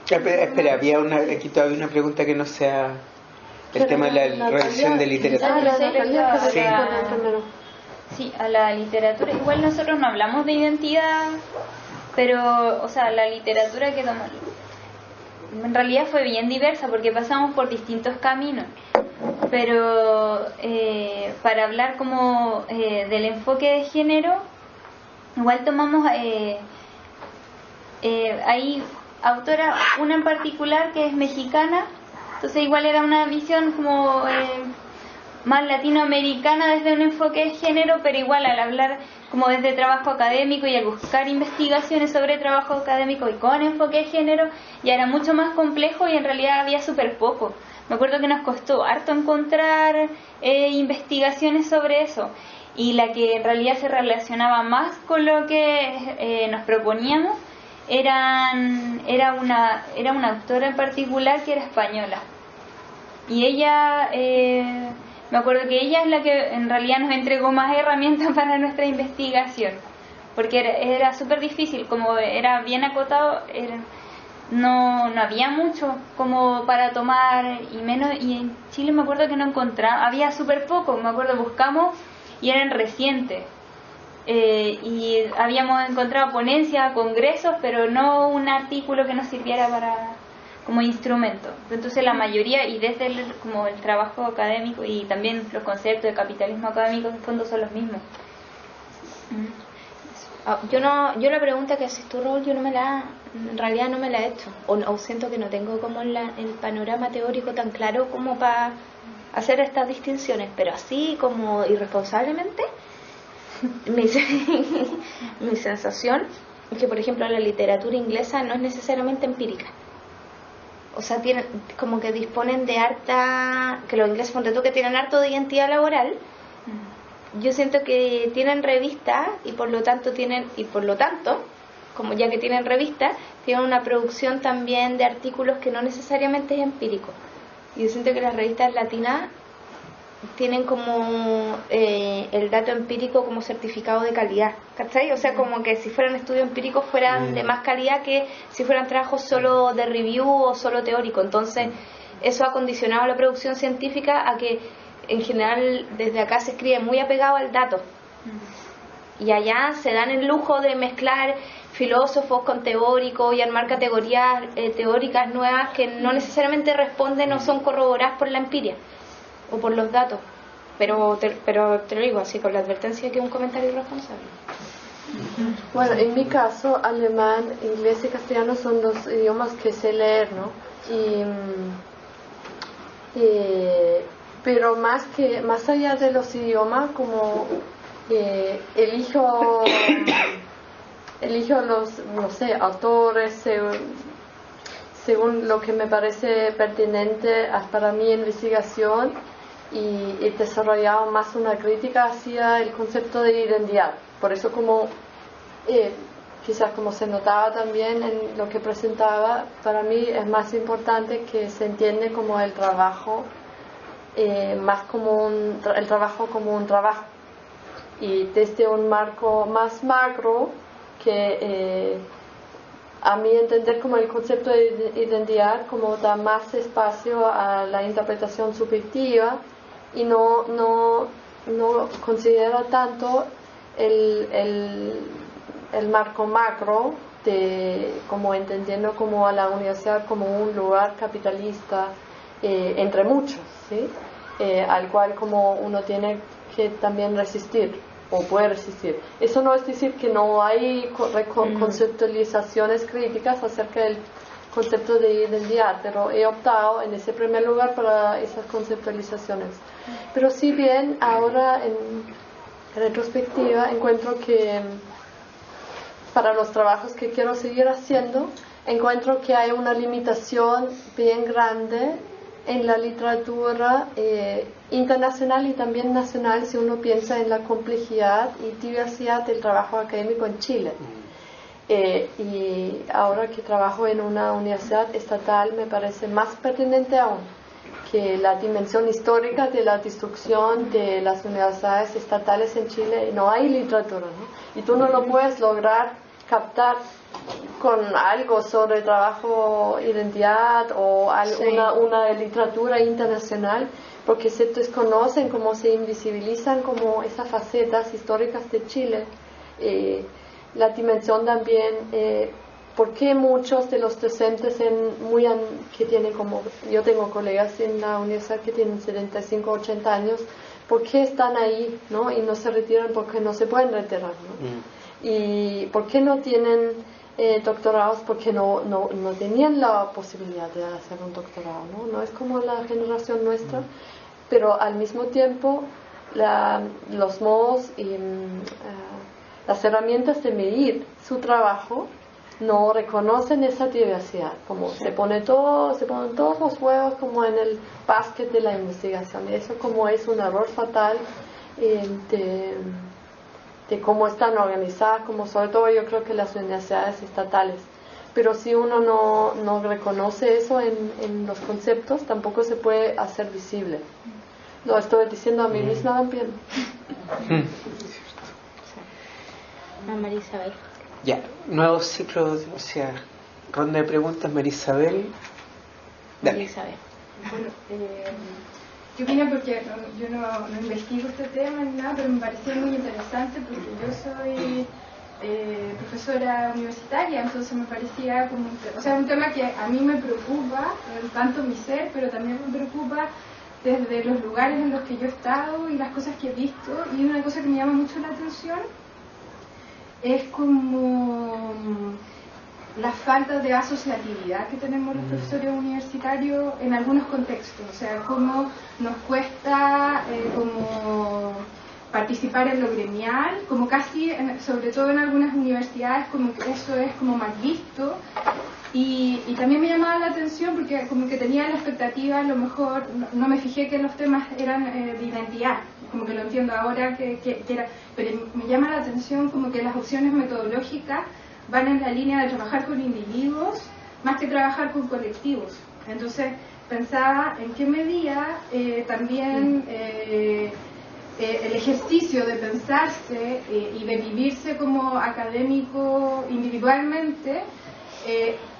Espera, aquí todavía una pregunta que no sea el tema de la revisión de literatura. Sí, a la literatura. Igual nosotros no hablamos de identidad, pero, o sea, la literatura que tomamos en realidad fue bien diversa porque pasamos por distintos caminos. Pero para hablar como del enfoque de género, igual tomamos hay autora, una en particular que es mexicana, entonces igual era una visión como más latinoamericana desde un enfoque de género, pero igual al hablar como desde trabajo académico y al buscar investigaciones sobre trabajo académico y con enfoque de género, ya era mucho más complejo y en realidad había súper poco. Me acuerdo que nos costó harto encontrar investigaciones sobre eso, y la que en realidad se relacionaba más con lo que nos proponíamos era una autora en particular que era española, y ella me acuerdo que ella es la que en realidad nos entregó más herramientas para nuestra investigación, porque era súper difícil, como era bien acotado, no había mucho como para tomar, y en Chile me acuerdo que no encontraba, había súper poco, me acuerdo buscamos y eran recientes, y habíamos encontrado ponencias, congresos, pero no un artículo que nos sirviera como instrumento. Entonces la mayoría, y desde como el trabajo académico y también los conceptos de capitalismo académico en fondo son los mismos. Yo la pregunta que haces tú, Raúl, en realidad no me la he hecho, o siento que no tengo como el panorama teórico tan claro como para hacer estas distinciones, pero así como irresponsablemente mi sensación es que, por ejemplo, la literatura inglesa no es necesariamente empírica. o sea, tienen, como que disponen de harta, que los ingleses, ponte tú, que tienen harto de identidad laboral. Yo siento que tienen revistas y por lo tanto como ya que tienen revistas, tienen una producción también de artículos que no necesariamente es empírico. Y yo siento que las revistas latinas tienen como el dato empírico como certificado de calidad, ¿cachai? O sea, como que si fueran estudios empíricos fueran de más calidad que si fueran trabajos solo de review o solo teórico. Entonces, eso ha condicionado la producción científica a que en general desde acá se escribe muy apegado al dato. Y allá se dan el lujo de mezclar filósofos con teóricos y armar categorías teóricas nuevas que no necesariamente responden o son corroboradas por la empiria o por los datos. Pero te lo digo así, con la advertencia que es un comentario irresponsable. Bueno, en mi caso, alemán, inglés y castellano son los idiomas que sé leer, ¿no? Pero más allá de los idiomas, como elijo los, no sé, autores según lo que me parece pertinente para mi investigación, y he desarrollado más una crítica hacia el concepto de identidad. Por eso, como quizás como se notaba también en lo que presentaba, para mí es más importante que se entiende como el trabajo, más como el trabajo como un trabajo, y desde un marco más macro que a mi entender como el concepto de identidad como da más espacio a la interpretación subjetiva y no considera tanto el marco macro de como entendiendo como a la universidad como un lugar capitalista entre muchos, ¿sí? Al cual como uno tiene que también resistir o puede resistir. Eso no es decir que no hay conceptualizaciones críticas acerca del concepto de identidad, pero he optado en ese primer lugar para esas conceptualizaciones. Pero si bien ahora en retrospectiva encuentro que para los trabajos que quiero seguir haciendo, encuentro que hay una limitación bien grande en la literatura internacional y también nacional si uno piensa en la complejidad y diversidad del trabajo académico en Chile. Y ahora que trabajo en una universidad estatal me parece más pertinente aún que la dimensión histórica de la destrucción de las universidades estatales en Chile. No hay literatura, ¿no? Y tú no lo puedes lograr captar con algo sobre trabajo, identidad o una literatura internacional, porque se desconocen, como se invisibilizan como esas facetas históricas de Chile. La dimensión también, ¿por qué muchos de los docentes que tienen como, yo tengo colegas en la universidad que tienen 75, 80 años, ¿por qué están ahí, ¿no? Y no se retiran porque no se pueden retirar, ¿no? Y ¿por qué no tienen doctorados? Porque no tenían la posibilidad de hacer un doctorado, ¿no? No es como la generación nuestra, pero al mismo tiempo los modos y las herramientas de medir su trabajo no reconocen esa diversidad, como se ponen todos los huevos como en el básquet de la investigación, y eso como es un error fatal de cómo están organizadas, como sobre todo yo creo que las universidades estatales. Pero si uno no reconoce eso en los conceptos, tampoco se puede hacer visible. Lo estoy diciendo a mí misma también. María Isabel. Ya, nuevo ciclo, o sea, ronda de preguntas, María Isabel. María Isabel. Bueno, yo vine porque yo no investigo este tema ni nada, pero me parecía muy interesante porque yo soy profesora universitaria, entonces me parecía como un tema que a mí me preocupa, tanto mi ser, pero también me preocupa desde los lugares en los que yo he estado y las cosas que he visto. Y una cosa que me llama mucho la atención es como la falta de asociatividad que tenemos los profesores universitarios en algunos contextos, o sea, cómo nos cuesta como participar en lo gremial, como casi, sobre todo en algunas universidades, como que eso es como mal visto, Y también me llamaba la atención porque como que tenía la expectativa, a lo mejor no me fijé que los temas eran de identidad, como que lo entiendo ahora que era, pero me llama la atención como que las opciones metodológicas van en la línea de trabajar con individuos más que trabajar con colectivos. Entonces pensaba en qué medida también el ejercicio de pensarse y de vivirse como académico individualmente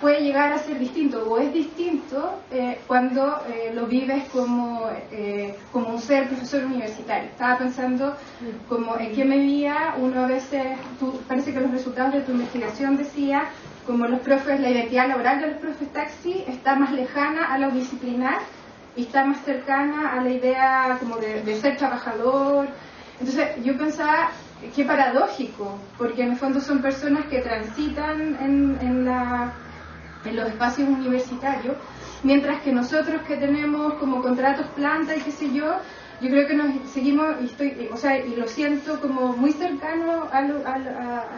puede llegar a ser distinto o es distinto cuando lo vives como un ser profesor universitario. Estaba pensando como en qué medida uno a veces, parece que los resultados de tu investigación decía como los profes, la identidad laboral de los profes taxi está más lejana a lo disciplinar y está más cercana a la idea como de ser trabajador. Entonces yo pensaba, qué paradójico, porque en el fondo son personas que transitan en los espacios universitarios, mientras que nosotros que tenemos como contratos planta y qué sé yo creo que nos seguimos, y lo siento como muy cercano a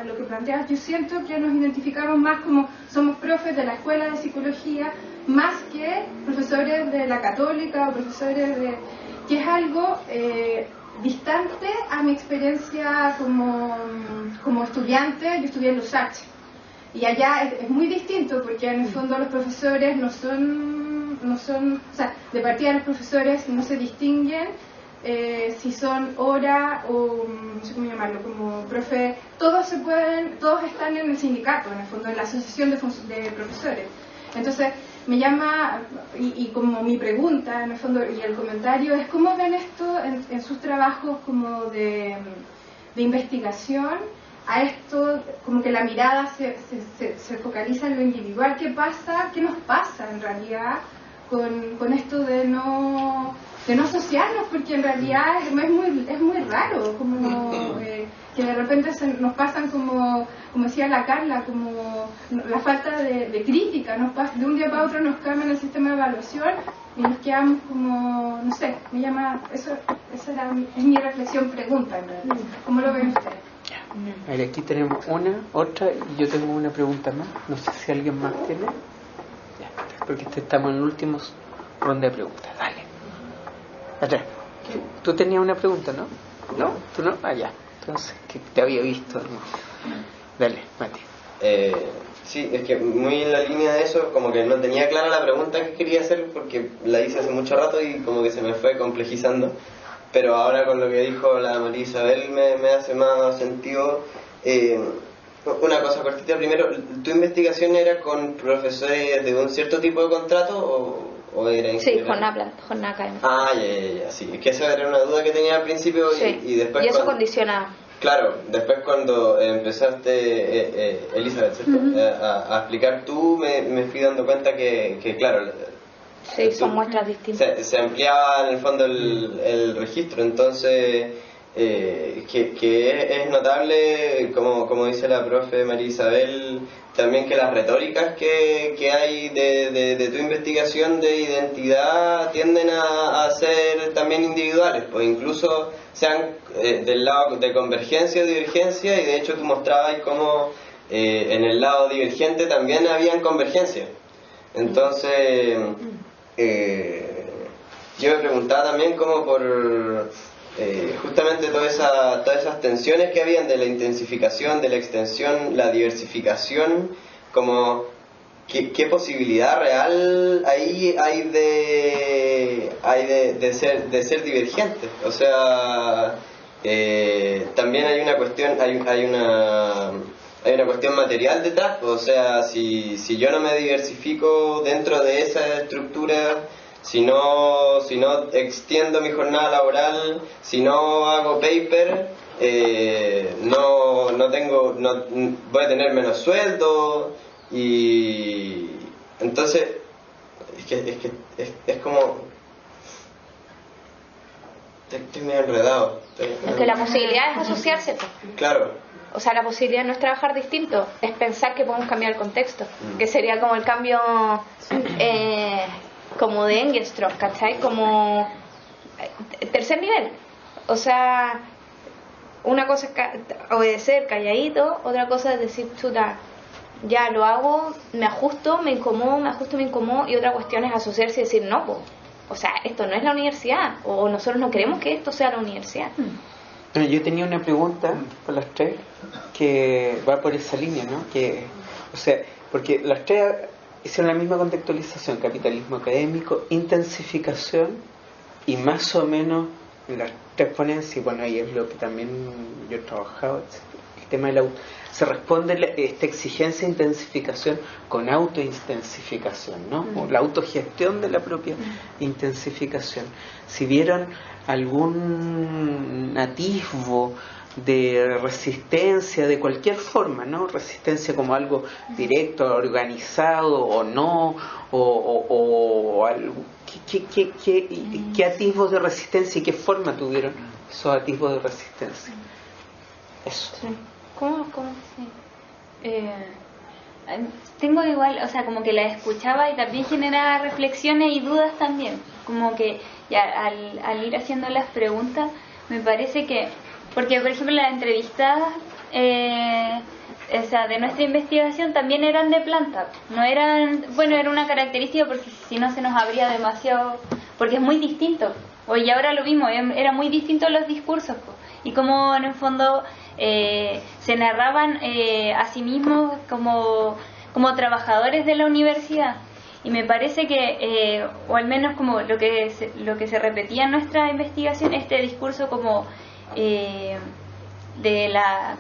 lo que planteas. Yo siento que nos identificamos más como somos profes de la escuela de psicología, más que profesores de la católica o profesores que es algo distante a mi experiencia como estudiante. Yo estudié en Lusach y allá es muy distinto porque en el fondo los profesores no son, o sea, de partida los profesores no se distinguen si son hora o no sé cómo llamarlo, como profe, todos están en el sindicato, en el fondo, en la asociación de profesores. Entonces me llama, y como mi pregunta en el fondo y el comentario es cómo ven esto en sus trabajos como de investigación, a esto como que la mirada se focaliza en lo individual. ¿Qué pasa? ¿Qué nos pasa en realidad con esto de no asociarnos? Porque en realidad es muy raro como que de repente nos pasan como decía la Carla, como la falta de crítica, de un día para otro nos cambian el sistema de evaluación y nos quedamos como, no sé, me llama, esa es mi reflexión pregunta en realidad. ¿Cómo lo ven ustedes? A ver, aquí tenemos otra, y yo tengo una pregunta más, no sé si alguien más tiene. Ya, porque estamos en el último ronda de preguntas, dale. Atrás. Tú tenías una pregunta, ¿no? ¿No? ¿Tú no? Ah, ya. Entonces, que te había visto. ¿No? Dale, Mati. Sí, es que muy en la línea de eso, como que no tenía clara la pregunta que quería hacer porque la hice hace mucho rato y como que se me fue complejizando. Pero ahora con lo que dijo la María Isabel me hace más sentido. Una cosa cortita primero, ¿tu investigación era con profesores de un cierto tipo de contrato o era en Sí, general? jornada académica. Ah, ya, sí. Es que esa era una duda que tenía al principio sí. y después... Y eso condiciona. Claro, después cuando empezaste, Elizabeth, ¿cierto? A explicar tú, me fui dando cuenta que claro... Sí, son muestras distintas. Se ampliaba en el fondo el registro, entonces... que es notable, como dice la profe María Isabel, también que las retóricas que hay de tu investigación de identidad tienden a ser también individuales, pues incluso sean del lado de convergencia o divergencia, y de hecho tú mostrabas cómo en el lado divergente también habían convergencia. Entonces yo me preguntaba también como por... justamente todas esas tensiones que habían de la intensificación, de la extensión, la diversificación, como qué posibilidad real ahí hay de ser divergente. O sea, también hay una cuestión, hay una cuestión material detrás. O sea, si yo no me diversifico dentro de esa estructura, si no extiendo mi jornada laboral, si no hago paper, voy a tener menos sueldo, y entonces es como estoy medio enredado. Es que la posibilidad es asociarse, pues. Claro. O sea, la posibilidad no es trabajar distinto, es pensar que podemos cambiar el contexto, que sería como el cambio como de Engström, ¿cachai? Como tercer nivel. O sea, una cosa es obedecer calladito, otra cosa es decir, chuta, ya lo hago, me ajusto, me incomodo, me ajusto, me incomodo, y otra cuestión es asociarse y decir, no, po, o sea, esto no es la universidad, o nosotros no queremos que esto sea la universidad. Bueno, yo tenía una pregunta para las tres que va por esa línea, ¿no? Que, o sea, porque las tres hicieron la misma contextualización: capitalismo académico, intensificación, y más o menos las tres ponencias, y bueno, ahí es lo que también yo he trabajado, el tema de se responde esta exigencia de intensificación con autointensificación, ¿no? O la autogestión de la propia intensificación. Si vieron algún atisbo de resistencia de cualquier forma, ¿no? Resistencia como algo directo, organizado o no, o algo, ¿qué atisbos de resistencia y qué forma tuvieron esos atisbos de resistencia? Eso. Sí. ¿Cómo? Sí. Tengo igual, o sea, como que la escuchaba y también generaba reflexiones y dudas también, como que ya al ir haciendo las preguntas me parece que, porque por ejemplo las entrevistadas o sea, de nuestra investigación también eran de planta, no eran, bueno, era una característica porque si no se nos abría demasiado, porque es muy distinto, hoy ahora lo vimos, era muy distinto los discursos, y como en el fondo se narraban a sí mismos como trabajadores de la universidad. Y me parece que, o al menos como lo que se repetía en nuestra investigación, este discurso como de la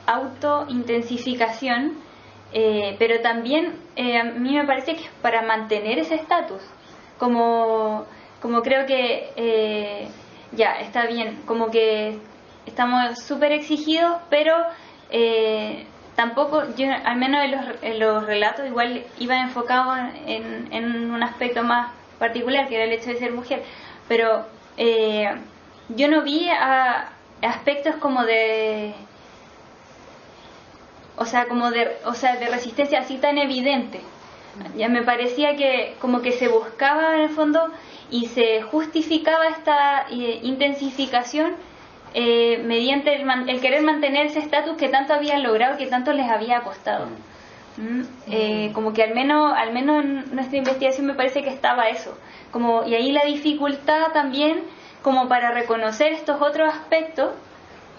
autointensificación, pero también a mí me parece que es para mantener ese estatus, como creo que ya está bien, como que estamos súper exigidos, pero tampoco, yo al menos en los relatos igual iba enfocado en un aspecto más particular, que era el hecho de ser mujer, pero yo no vi aspectos como de resistencia así tan evidente. Ya me parecía que como que se buscaba en el fondo y se justificaba esta intensificación mediante el querer mantener ese estatus que tanto habían logrado, que tanto les había costado. Como que al menos en nuestra investigación me parece que estaba eso, y ahí la dificultad también como para reconocer estos otros aspectos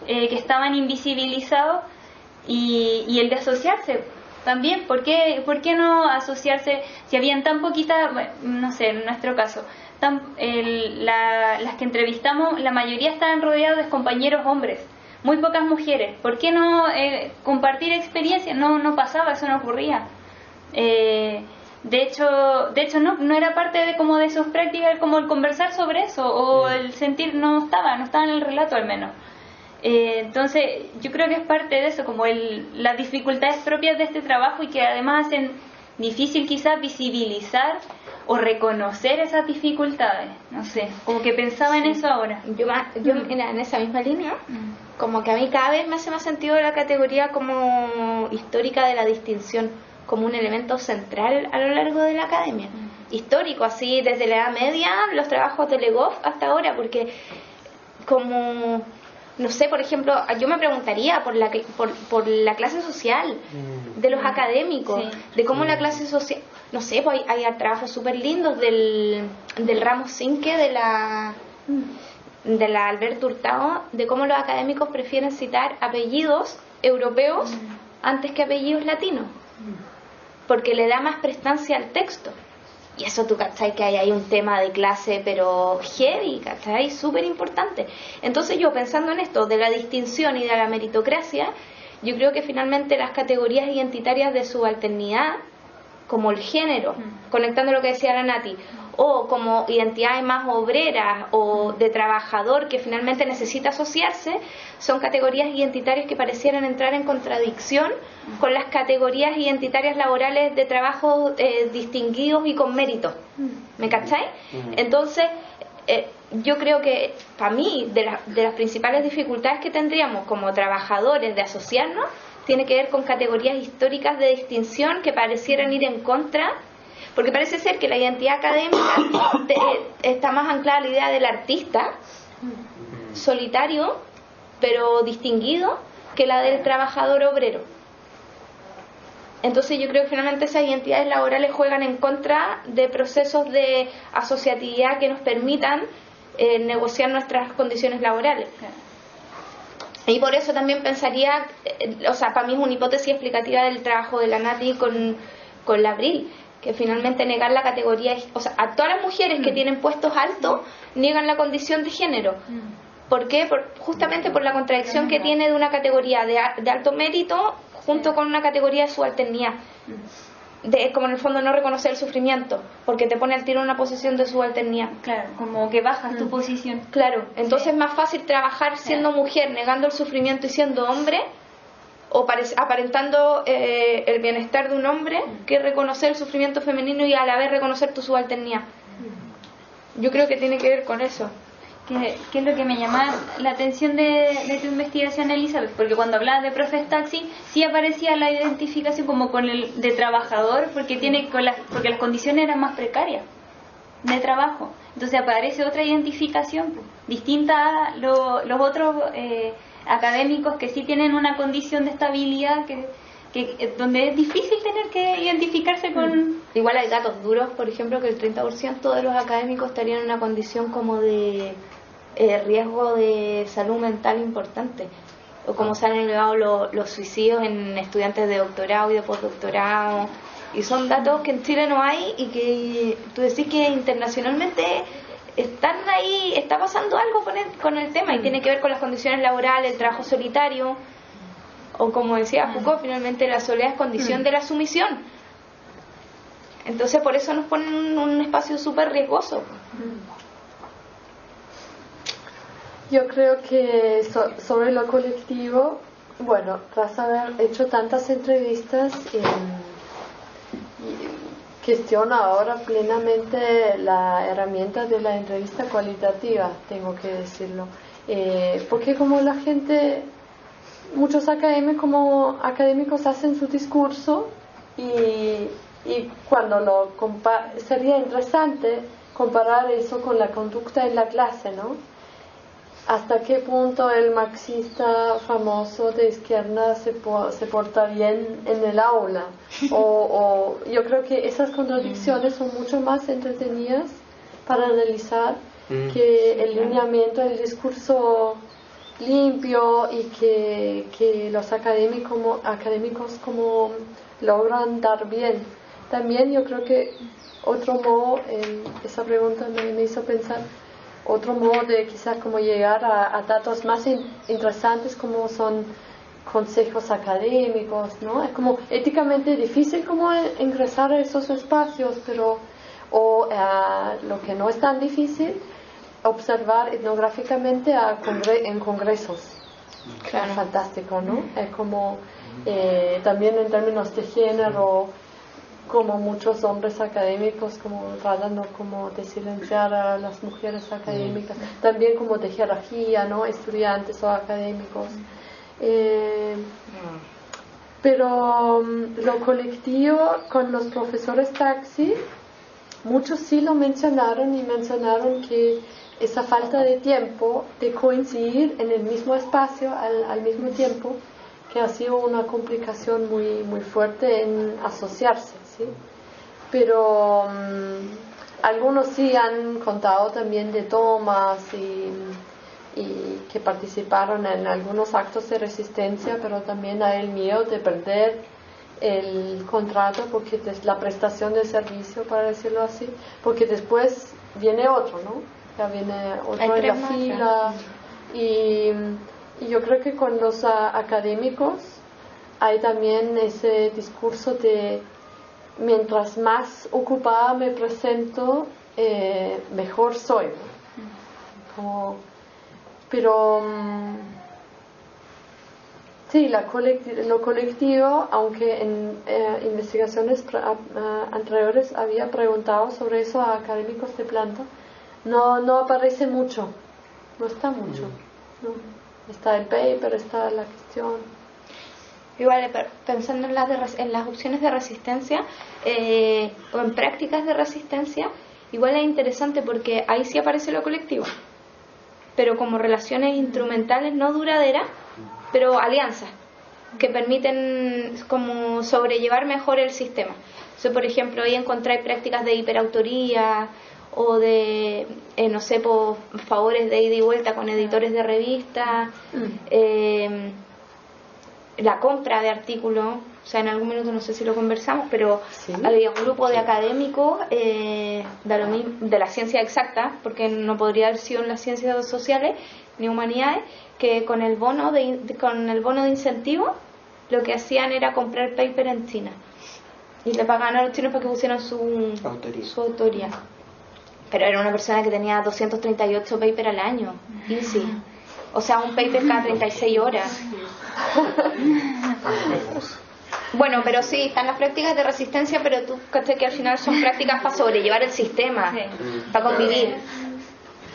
que estaban invisibilizados, y el de asociarse también. ¿Por qué no asociarse si habían tan poquitas, no sé, en nuestro caso, las que entrevistamos, la mayoría estaban rodeados de compañeros hombres, muy pocas mujeres? ¿Por qué no compartir experiencias? No pasaba, eso no ocurría. De hecho no era parte de sus prácticas como el conversar sobre eso, o el sentir, no estaba en el relato al menos. Entonces yo creo que es parte de eso, como las dificultades propias de este trabajo, y que además hacen difícil quizás visibilizar o reconocer esas dificultades. No sé, como que pensaba en eso ahora. Yo en esa misma línea, como que a mí cada vez me hace más sentido la categoría como histórica de la distinción, como un elemento central a lo largo de la academia. Histórico, así desde la Edad Media, los trabajos de Le Goff hasta ahora, porque como, no sé, por ejemplo, yo me preguntaría por la clase social de los académicos, de cómo la clase social, no sé, pues hay trabajos súper lindos del Ramos Cinque, de la Alberto Hurtado, de cómo los académicos prefieren citar apellidos europeos antes que apellidos latinos, porque le da más prestancia al texto. Y eso tú, ¿cachai? Que hay un tema de clase, pero heavy, ¿cachai? Súper importante. Entonces yo, pensando en esto de la distinción y de la meritocracia, yo creo que finalmente las categorías identitarias de subalternidad, como el género, conectando lo que decía la Nati, o como identidades más obreras o de trabajador que finalmente necesita asociarse, son categorías identitarias que parecieran entrar en contradicción con las categorías identitarias laborales de trabajos distinguidos y con mérito. ¿Me cacháis? Entonces, yo creo que para mí de las principales dificultades que tendríamos como trabajadores de asociarnos tiene que ver con categorías históricas de distinción que parecieran ir en contra, porque parece ser que la identidad académica está más anclada a la idea del artista solitario pero distinguido que la del trabajador obrero. Entonces yo creo que finalmente esas identidades laborales juegan en contra de procesos de asociatividad que nos permitan negociar nuestras condiciones laborales. Y por eso también pensaría, o sea, para mí es una hipótesis explicativa del trabajo de la Nati con la Abril, que finalmente negar la categoría, o sea, a todas las mujeres que tienen puestos altos, niegan la condición de género. ¿Por qué? Justamente por la contradicción que tiene de una categoría de alto mérito junto con una categoría de subalternidad. Como en el fondo no reconocer el sufrimiento, porque te pone al tiro en una posición de subalternidad. Claro, como que bajas tu posición. Claro, entonces es más fácil trabajar siendo mujer, negando el sufrimiento y siendo hombre, o aparentando el bienestar de un hombre, que reconocer el sufrimiento femenino y a la vez reconocer tu subalternidad. Yo creo que tiene que ver con eso. ¿Qué es lo que me llama la atención de tu investigación, Elizabeth? Porque cuando hablabas de profes taxi, sí aparecía la identificación como con el de trabajador, porque porque las condiciones eran más precarias de trabajo. Entonces aparece otra identificación distinta a los otros académicos que sí tienen una condición de estabilidad donde es difícil tener que identificarse con... Igual hay datos duros, por ejemplo, que el 30% de los académicos estarían en una condición como de riesgo de salud mental importante, o como se han elevado los suicidios en estudiantes de doctorado y de postdoctorado, y son datos que en Chile no hay y que tú decís que internacionalmente están ahí, está pasando algo con el tema, y tiene que ver con las condiciones laborales, el trabajo solitario, o como decía Foucault, finalmente la soledad es condición de la sumisión. Entonces por eso nos ponen en un espacio súper riesgoso. Yo creo que sobre lo colectivo, bueno, tras haber hecho tantas entrevistas, cuestiono ahora plenamente la herramienta de la entrevista cualitativa, tengo que decirlo. Porque como la gente, muchos académicos hacen su discurso y cuando sería interesante comparar eso con la conducta en la clase, ¿no? Hasta qué punto el marxista famoso de izquierda se porta bien en el aula. O yo creo que esas contradicciones son mucho más entretenidas para analizar que el lineamiento del discurso limpio, y que los académicos como logran dar bien. También yo creo que otro modo, esa pregunta me hizo pensar, otro modo de quizás como llegar a datos más interesantes, como son consejos académicos, ¿no? Es como éticamente difícil como ingresar a esos espacios, pero lo que no es tan difícil, observar etnográficamente en congresos. Claro. Es fantástico, ¿no? Es como también en términos de género, como muchos hombres académicos como tratan como de silenciar a las mujeres académicas, también como de jerarquía, ¿no? Estudiantes o académicos. Pero lo colectivo con los profesores taxi, muchos sí lo mencionaron, y mencionaron que esa falta de tiempo de coincidir en el mismo espacio al mismo tiempo, que ha sido una complicación muy, muy fuerte en asociarse, ¿sí? Pero algunos sí han contado también de tomas y que participaron en algunos actos de resistencia, pero también hay el miedo de perder el contrato, porque la prestación de servicio, para decirlo así, porque después viene otro, ¿no? Ya viene otro en la fila, y yo creo que con los académicos hay también ese discurso de mientras más ocupada me presento, mejor soy, ¿no? Pero sí, lo colectivo, aunque en investigaciones anteriores había preguntado sobre eso a académicos de planta, no aparece mucho, no está mucho, ¿no? Está el paper, está la cuestión. Igual, pensando en las opciones de resistencia o en prácticas de resistencia, igual es interesante porque ahí sí aparece lo colectivo, pero como relaciones instrumentales no duraderas, pero alianzas. que permiten como sobrellevar mejor el sistema. Entonces, por ejemplo, ahí encontráis prácticas de hiperautoría o de, no sé, por favores de ida y vuelta con editores de revistas, la compra de artículos. O sea, en algún minuto no sé si lo conversamos, pero sí, había un grupo de académicos de la ciencia exacta, porque no podría haber sido en las ciencias sociales ni humanidades, que con el bono de incentivo lo que hacían era comprar paper en China y le pagaban a los chinos para que pusieran su autoría. Pero era una persona que tenía 238 papers al año, easy. O sea, un paper cada 36 horas. Bueno, pero sí, están las prácticas de resistencia, pero tú crees que al final son prácticas para sobrellevar el sistema, para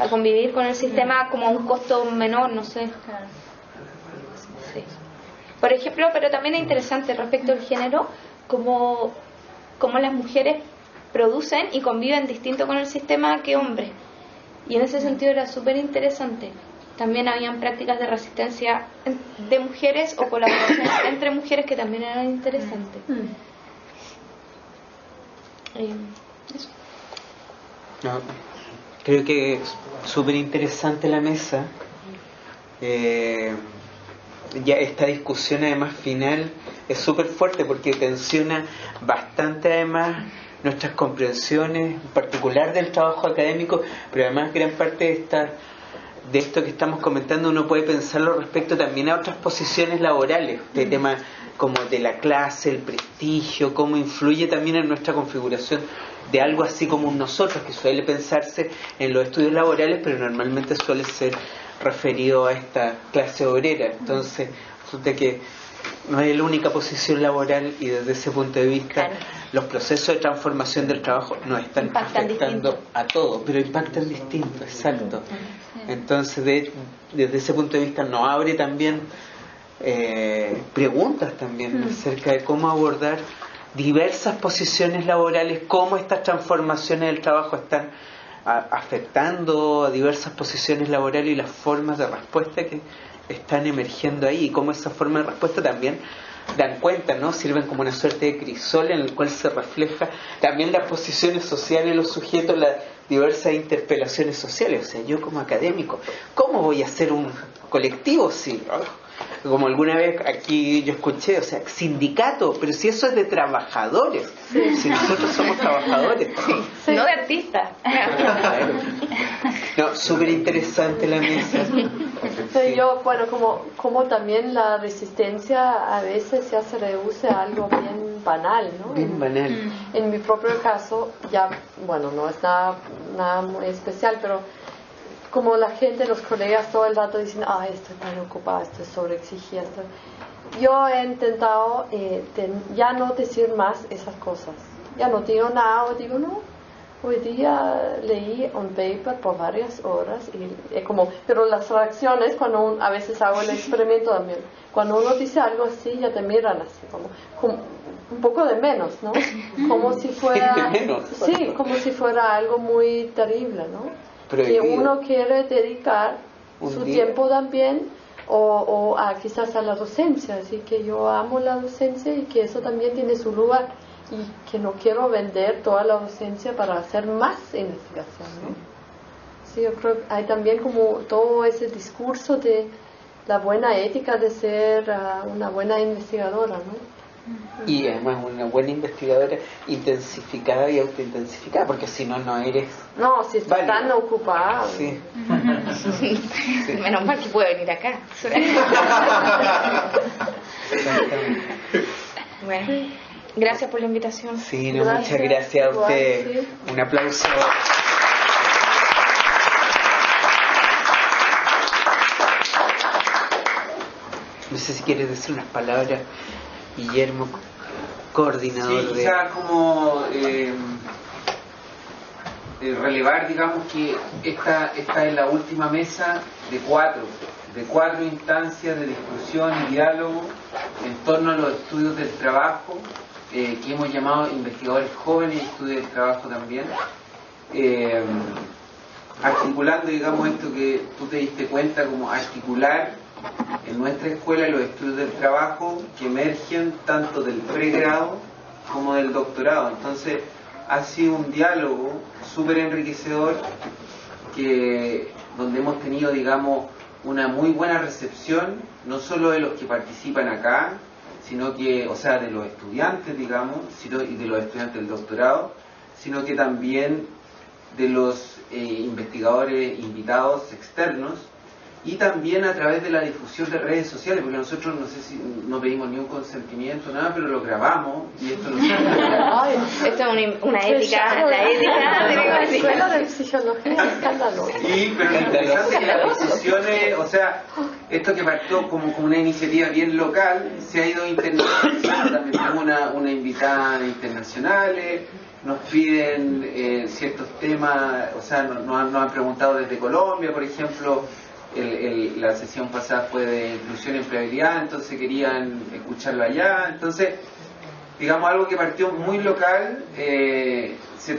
convivir con el sistema como a un costo menor, no sé. Sí. Por ejemplo, pero también es interesante respecto al género, como las mujeres producen y conviven distinto con el sistema que hombres. Y en ese sentido era súper interesante. También habían prácticas de resistencia de mujeres o colaboraciones entre mujeres que también eran interesantes. Eso. No, creo que es súper interesante la mesa. Ya esta discusión además final es súper fuerte porque tensiona bastante además nuestras comprensiones, en particular del trabajo académico, pero además gran parte de esto que estamos comentando uno puede pensarlo respecto también a otras posiciones laborales, de temas como de la clase, el prestigio, cómo influye también en nuestra configuración de algo así como un nosotros, que suele pensarse en los estudios laborales, pero normalmente suele ser referido a esta clase obrera. Entonces resulta que no es la única posición laboral y desde ese punto de vista los procesos de transformación del trabajo nos están afectando distinto a todos, pero impactan distinto, exacto. Entonces desde ese punto de vista nos abre también preguntas también acerca de cómo abordar diversas posiciones laborales, cómo estas transformaciones del trabajo están afectando a diversas posiciones laborales y las formas de respuesta que están emergiendo ahí, y cómo esas formas de respuesta también dan cuenta, ¿no? Sirven como una suerte de crisol en el cual se refleja también las posiciones sociales de los sujetos, las diversas interpelaciones sociales. O sea, yo como académico, ¿cómo voy a hacer un colectivo si como alguna vez aquí yo escuché, o sea, sindicato, pero si eso es de trabajadores, si nosotros somos trabajadores, no de artistas. Claro. No, súper interesante la mesa. Sí, yo, bueno, como también la resistencia a veces ya se reduce a algo bien banal, ¿no? Bien banal. En mi propio caso, ya, bueno, no es nada muy especial, pero como la gente, los colegas todo el rato dicen, estoy tan ocupada, estoy sobreexigida. Yo he intentado ya no decir más esas cosas. Ya no digo nada, o digo, no, hoy día leí un paper por varias horas, pero las reacciones, cuando a veces hago el experimento también, cuando uno dice algo así, ya te miran así, como un poco de menos, ¿no? Como si fuera, sí, como si fuera algo muy terrible, ¿no? Que uno quiere dedicar su tiempo también o quizás a la docencia, así que yo amo la docencia y que eso también tiene su lugar y que no quiero vender toda la docencia para hacer más investigación, ¿no? Sí, yo creo que hay también como todo ese discurso de la buena ética de ser una buena investigadora, ¿no? Y además una buena investigadora intensificada y autointensificada, porque si no, no eres... No, si estás tan ocupada. Sí. Sí. Menos mal que puede venir acá. Bueno, gracias por la invitación. Sí, no, muchas gracias a usted. Sí. Un aplauso. No sé si quieres decir unas palabras, Guillermo, coordinador sí, quizá como relevar, digamos, que esta es la última mesa de cuatro instancias de discusión y diálogo en torno a los estudios del trabajo, que hemos llamado investigadores jóvenes y estudios del trabajo también, articulando, digamos, esto que tú te diste cuenta, como articular en nuestra escuela los estudios del trabajo que emergen tanto del pregrado como del doctorado. Entonces ha sido un diálogo súper enriquecedor donde hemos tenido, digamos, una muy buena recepción, no solo de los que participan acá, sino que, o sea, de los estudiantes, digamos, y de los estudiantes del doctorado, sino que también de los investigadores invitados externos, y también a través de la difusión de redes sociales, porque nosotros no sé si no pedimos ni un consentimiento, nada, pero lo grabamos y esto lo esto es una ética, la ética de la escuela de psicología escandalosa. Sí, pero lo interesante es que las decisiones, o sea, esto que partió como una iniciativa bien local, se ha ido internacionalizando. También tenemos una invitada internacionales, nos piden ciertos temas, o sea, nos han preguntado desde Colombia, por ejemplo. La sesión pasada fue de inclusión y empleabilidad, entonces querían escucharlo allá. Entonces, digamos, algo que partió muy local se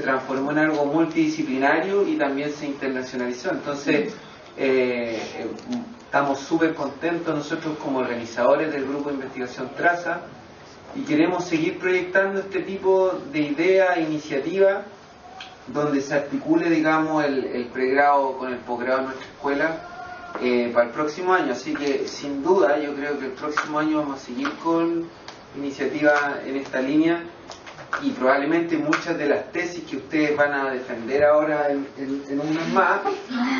transformó en algo multidisciplinario y también se internacionalizó. Entonces, estamos súper contentos nosotros como organizadores del grupo de investigación Traza, y queremos seguir proyectando este tipo de ideas, iniciativas, donde se articule, digamos, el pregrado con el posgrado en nuestra escuela para el próximo año. Así que, sin duda, yo creo que el próximo año vamos a seguir con iniciativas en esta línea, y probablemente muchas de las tesis que ustedes van a defender ahora en un mes más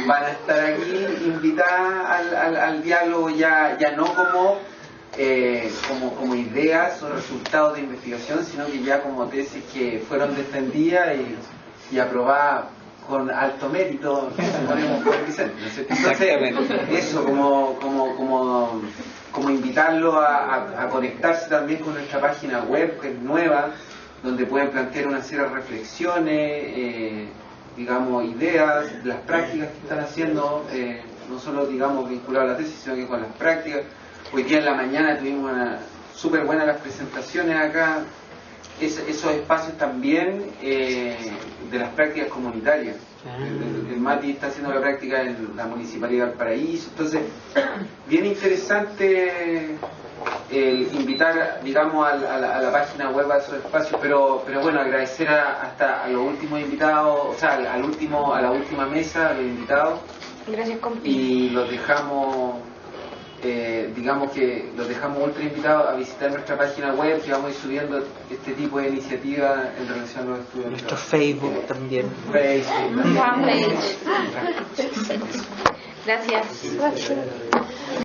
van a estar aquí invitadas al diálogo, ya no como ideas o resultados de investigación, sino que ya como tesis que fueron defendidas y aprobadas con alto mérito, suponemos, por Vicente, ¿no es cierto? Entonces, eso como invitarlo a conectarse también con nuestra página web, que es nueva, donde pueden plantear una serie de reflexiones, digamos, ideas, las prácticas que están haciendo, no solo, digamos, vinculadas a la tesis, sino que con las prácticas. Hoy día en la mañana tuvimos súper buenas las presentaciones acá, esos espacios también de las prácticas comunitarias. El Mati está haciendo la práctica en la Municipalidad del Paraíso, entonces bien interesante invitar, digamos, a la página web a esos espacios, pero bueno, agradecer a los últimos invitados, o sea, a la última mesa, a los invitados. Gracias, compi. Y los dejamos, digamos que los dejamos ultra invitados a visitar nuestra página web, que vamos a ir subiendo este tipo de iniciativas en relación a los estudios. Nuestro Facebook también. Fanpage. Gracias.